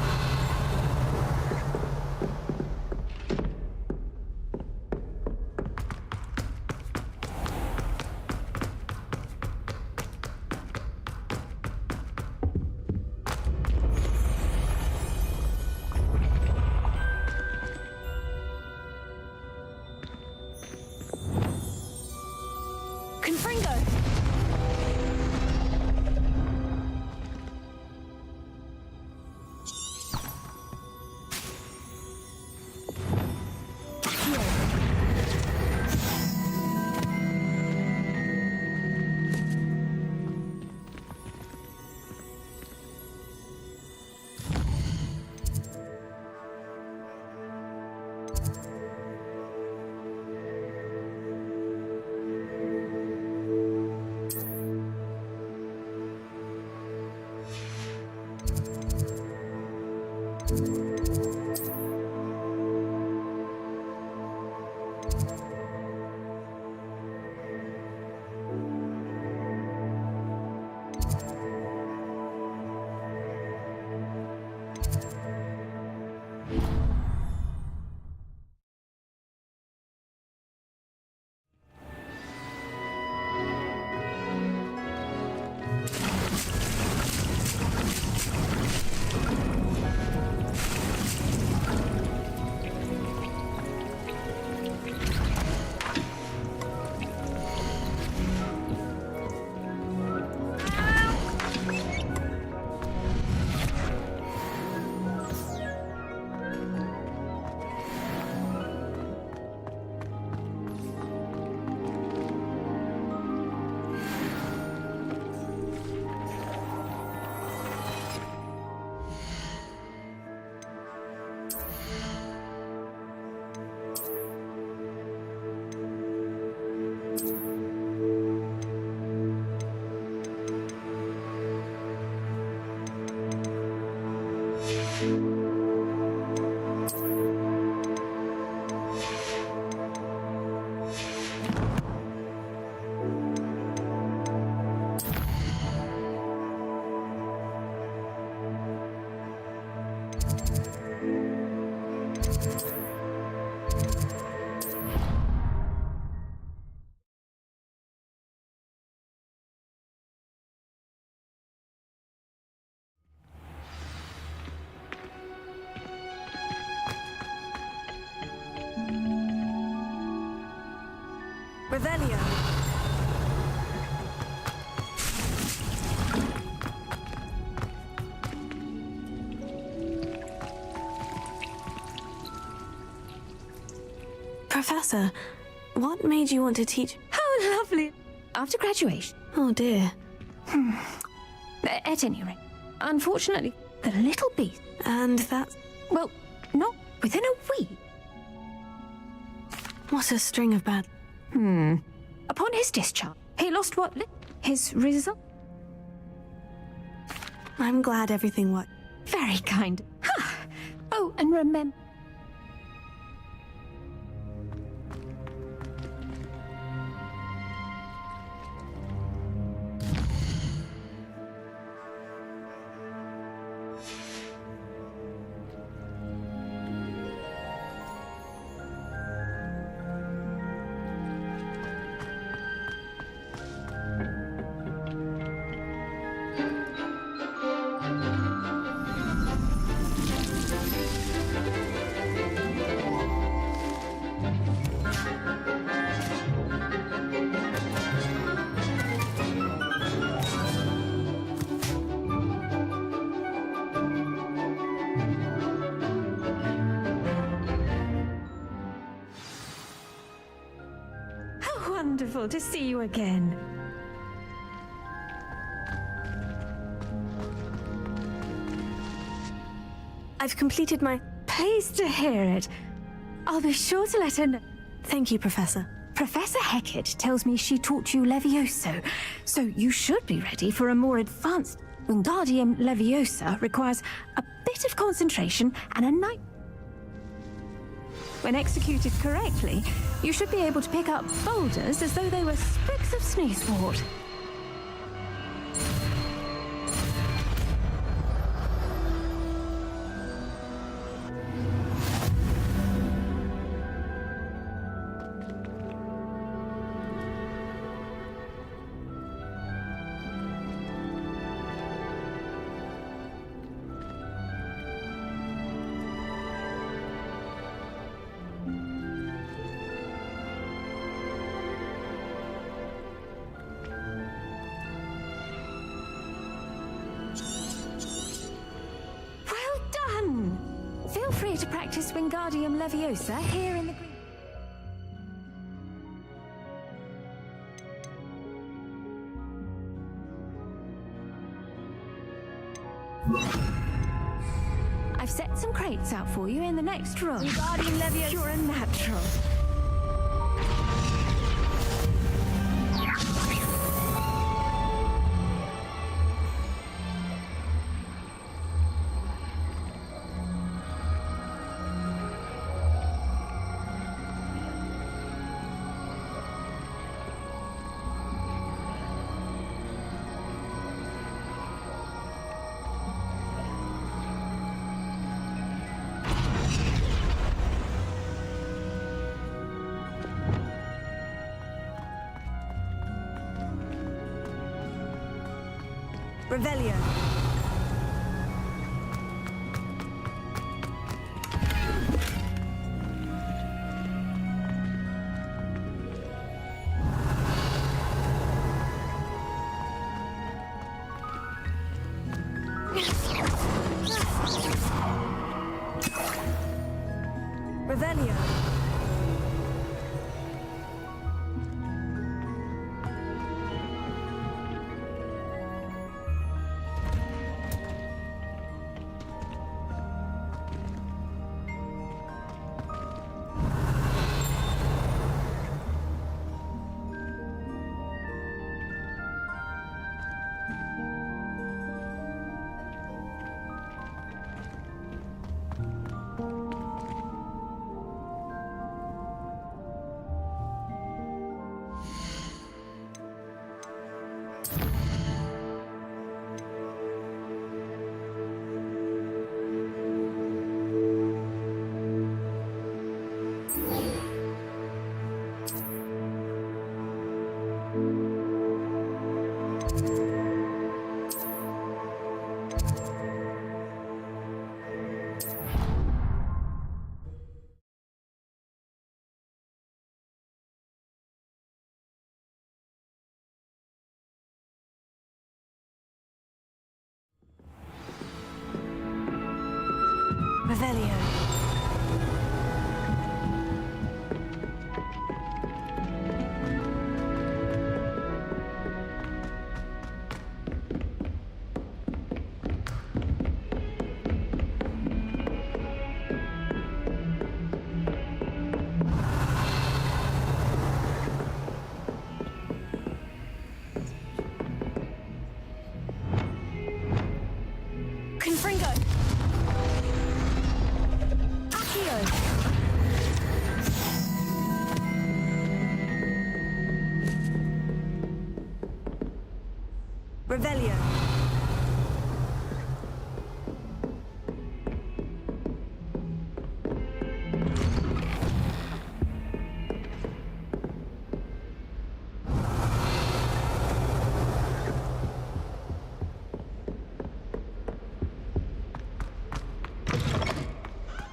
Confringo! Revelio. Professor, what made you want to teach? How lovely. After graduation. Oh dear. At any rate, unfortunately, the little beast. And that's... Well, not within a week. What a string of bad... Upon his discharge, he lost what his result. I'm glad everything worked. Very kind. Oh, and remember. Wonderful to see you again. I've completed my... Pleased to hear it. I'll be sure to let her know. Thank you, Professor. Professor Hecat tells me she taught you Levioso, so you should be ready for a more advanced... Wingardium Leviosa requires a bit of concentration and a night... When executed correctly, you should be able to pick up boulders as though they were sprigs of sneezewort. here to practice Wingardium Leviosa here in the green. I've set some crates out for you in the next room. Wingardium Leviosa. You're a natural. Revelio. Revelio. Revelio. Confringo. Revelio.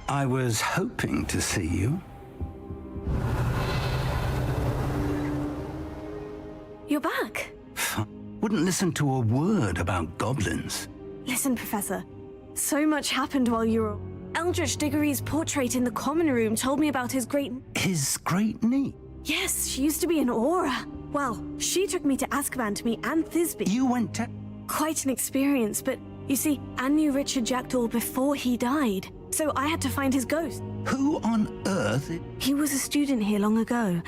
I was hoping to see you. You're back. Wouldn't listen to a word about goblins. Listen, Professor. So much happened while you were... Eldritch Diggory's portrait in the common room told me about his great... His great niece? Yes, she used to be an aura. Well, she took me to Azkaban to meet Anne Thisbe. You went to... Quite an experience, but you see, Anne knew Richard Jackdaw before he died. So I had to find his ghost. Who on earth... He was a student here long ago.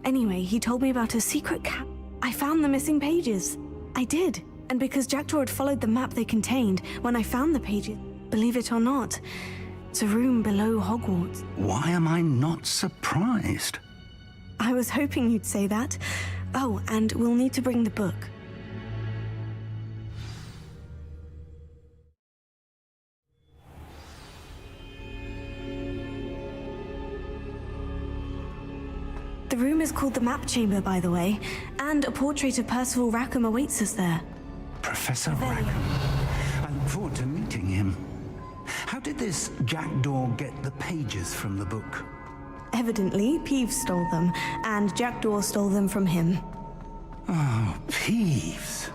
Anyway, he told me about a secret cap. I found the missing pages. I did. And because Jackdaw had followed the map they contained, when I found the pages, believe it or not, it's a room below Hogwarts. Why am I not surprised? I was hoping you'd say that. Oh, and we'll need to bring the book. The room is called the Map Chamber, by the way, and a portrait of Percival Rackham awaits us there. Professor Rackham. I look forward to meeting him. How did this Jackdaw get the pages from the book? Evidently, Peeves stole them, and Jackdaw stole them from him. Oh, Peeves.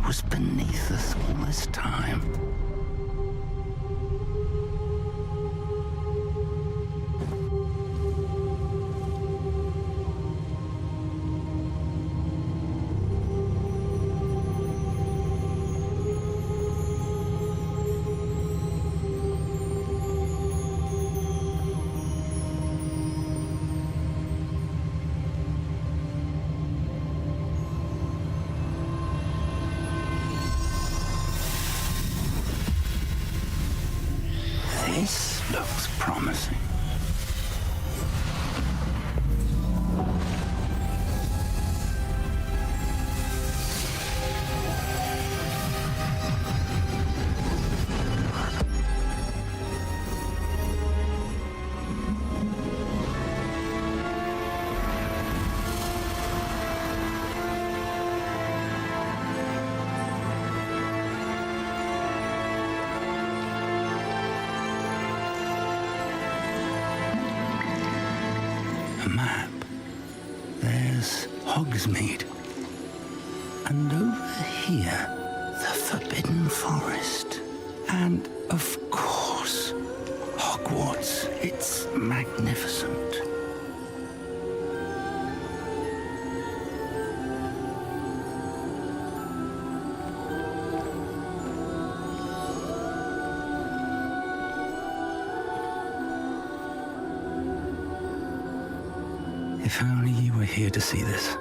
was beneath us all this time. This looks promising. Map. There's Hogsmeade. And over here, the Forbidden Forest. And, of course, Hogwarts. It's magnificent. If only you were here to see this.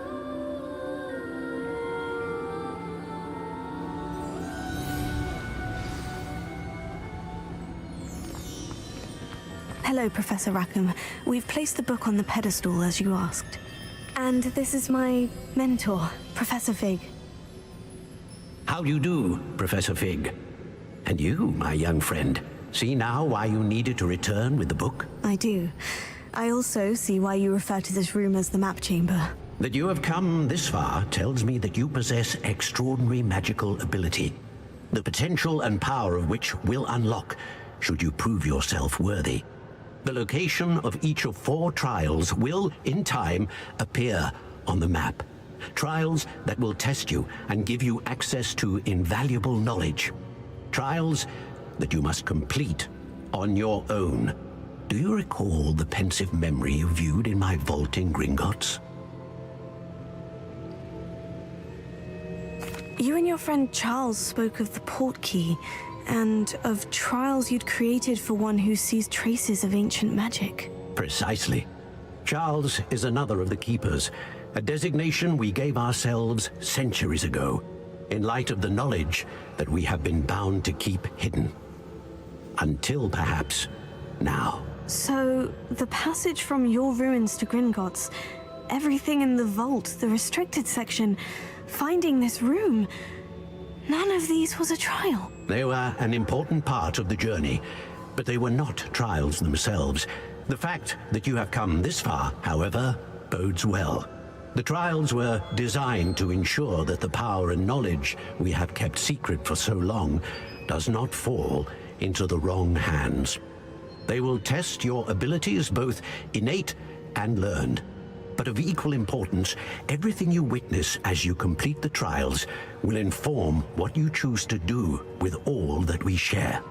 Hello, Professor Rackham. We've placed the book on the pedestal as you asked. And this is my mentor, Professor Fig. How do you do, Professor Fig? And you, my young friend, see now why you needed to return with the book? I do. I also see why you refer to this room as the map chamber. That you have come this far tells me that you possess extraordinary magical ability, the potential and power of which will unlock should you prove yourself worthy. The location of each of 4 trials will, in time, appear on the map. Trials that will test you and give you access to invaluable knowledge. Trials that you must complete on your own. Do you recall the pensive memory you viewed in my vault in Gringotts? You and your friend Charles spoke of the portkey, and of trials you'd created for one who sees traces of ancient magic. Precisely. Charles is another of the Keepers, a designation we gave ourselves centuries ago, in light of the knowledge that we have been bound to keep hidden. Until, perhaps, now. So, the passage from your ruins to Gringotts, everything in the vault, the restricted section, finding this room, none of these was a trial. They were an important part of the journey, but they were not trials themselves. The fact that you have come this far, however, bodes well. The trials were designed to ensure that the power and knowledge we have kept secret for so long does not fall into the wrong hands. They will test your abilities, both innate and learned. But of equal importance, everything you witness as you complete the trials will inform what you choose to do with all that we share.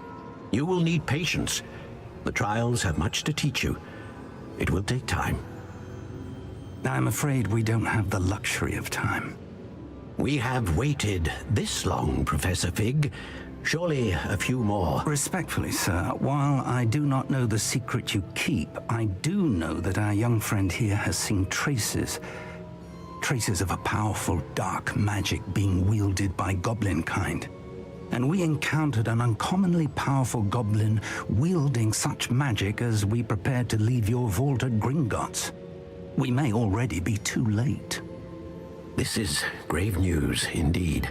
You will need patience. The trials have much to teach you. It will take time. I'm afraid we don't have the luxury of time. We have waited this long, Professor Fig. Surely a few more. Respectfully, sir, while I do not know the secret you keep, I do know that our young friend here has seen traces of a powerful dark magic being wielded by goblin kind. And we encountered an uncommonly powerful goblin wielding such magic as we prepared to leave your vault at Gringotts. We may already be too late. This is grave news indeed.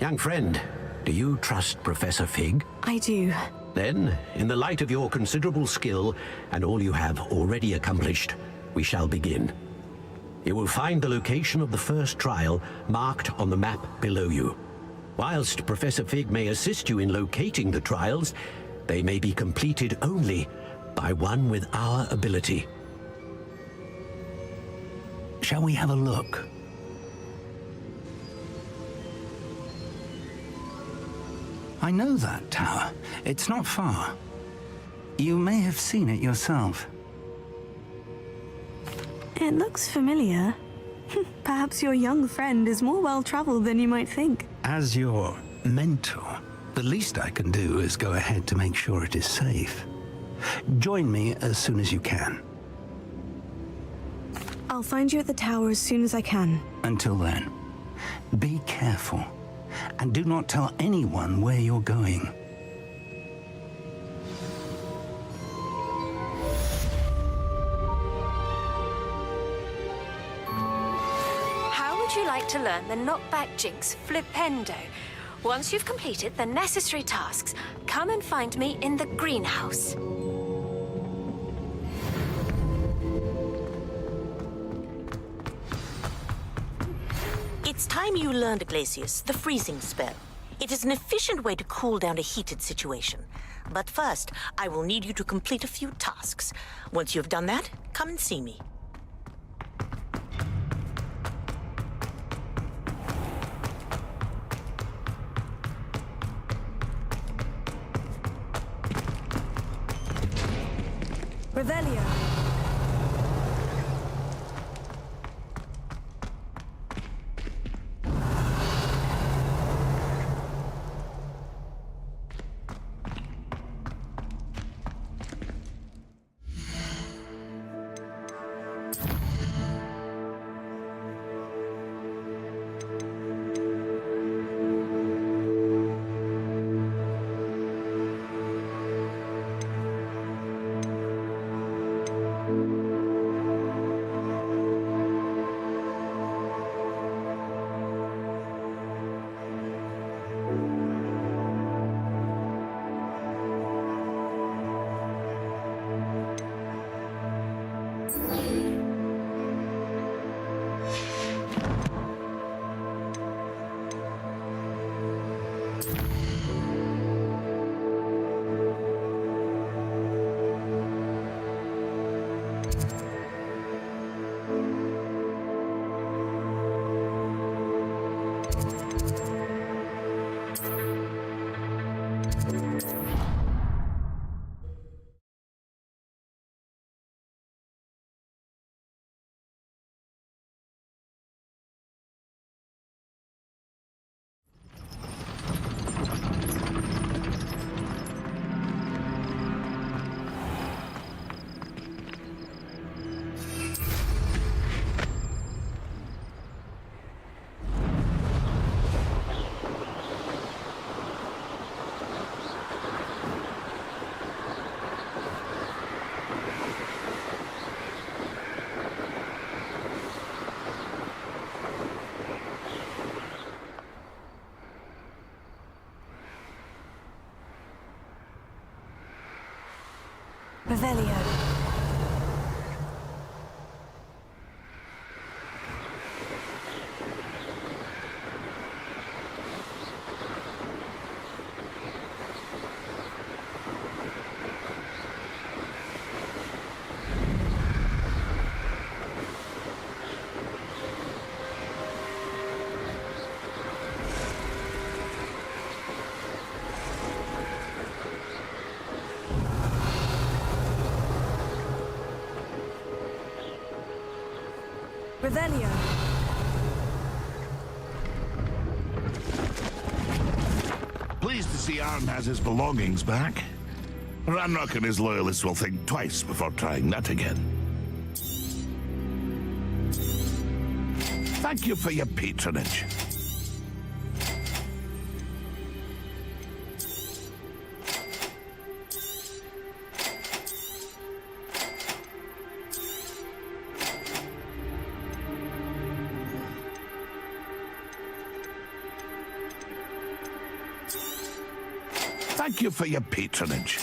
Young friend, do you trust Professor Fig? I do. Then, in the light of your considerable skill and all you have already accomplished, we shall begin. You will find the location of the first trial marked on the map below you. Whilst Professor Fig may assist you in locating the trials, they may be completed only by one with our ability. Shall we have a look? I know that tower. It's not far. You may have seen it yourself. It looks familiar. Perhaps your young friend is more well-traveled than you might think. As your mentor, the least I can do is go ahead to make sure it is safe. Join me as soon as you can. I'll find you at the tower as soon as I can. Until then, be careful, and do not tell anyone where you're going. How would you like to learn the knockback jinx flipendo? Once you've completed the necessary tasks, come and find me in the greenhouse. It's time you learned, Glacius, the freezing spell. It is an efficient way to cool down a heated situation. But first, I will need you to complete a few tasks. Once you've done that, come and see me. Revelio. Revelio. Revelio. Pleased to see Arn has his belongings back. Ranrock and his loyalists will think twice before trying that again. Thank you for your patronage. Thank you for your patronage.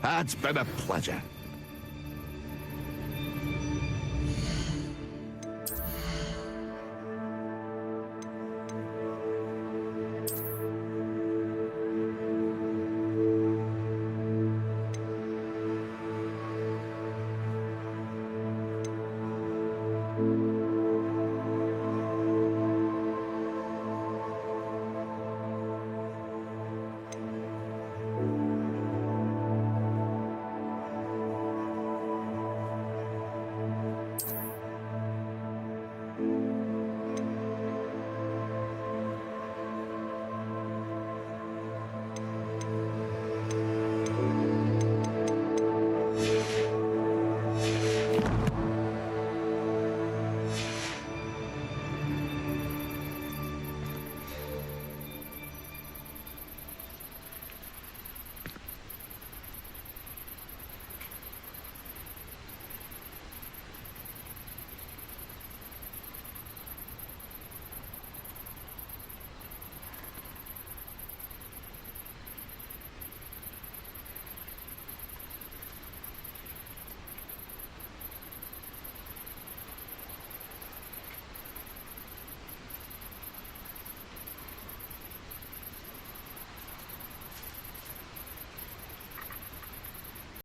It's been a pleasure.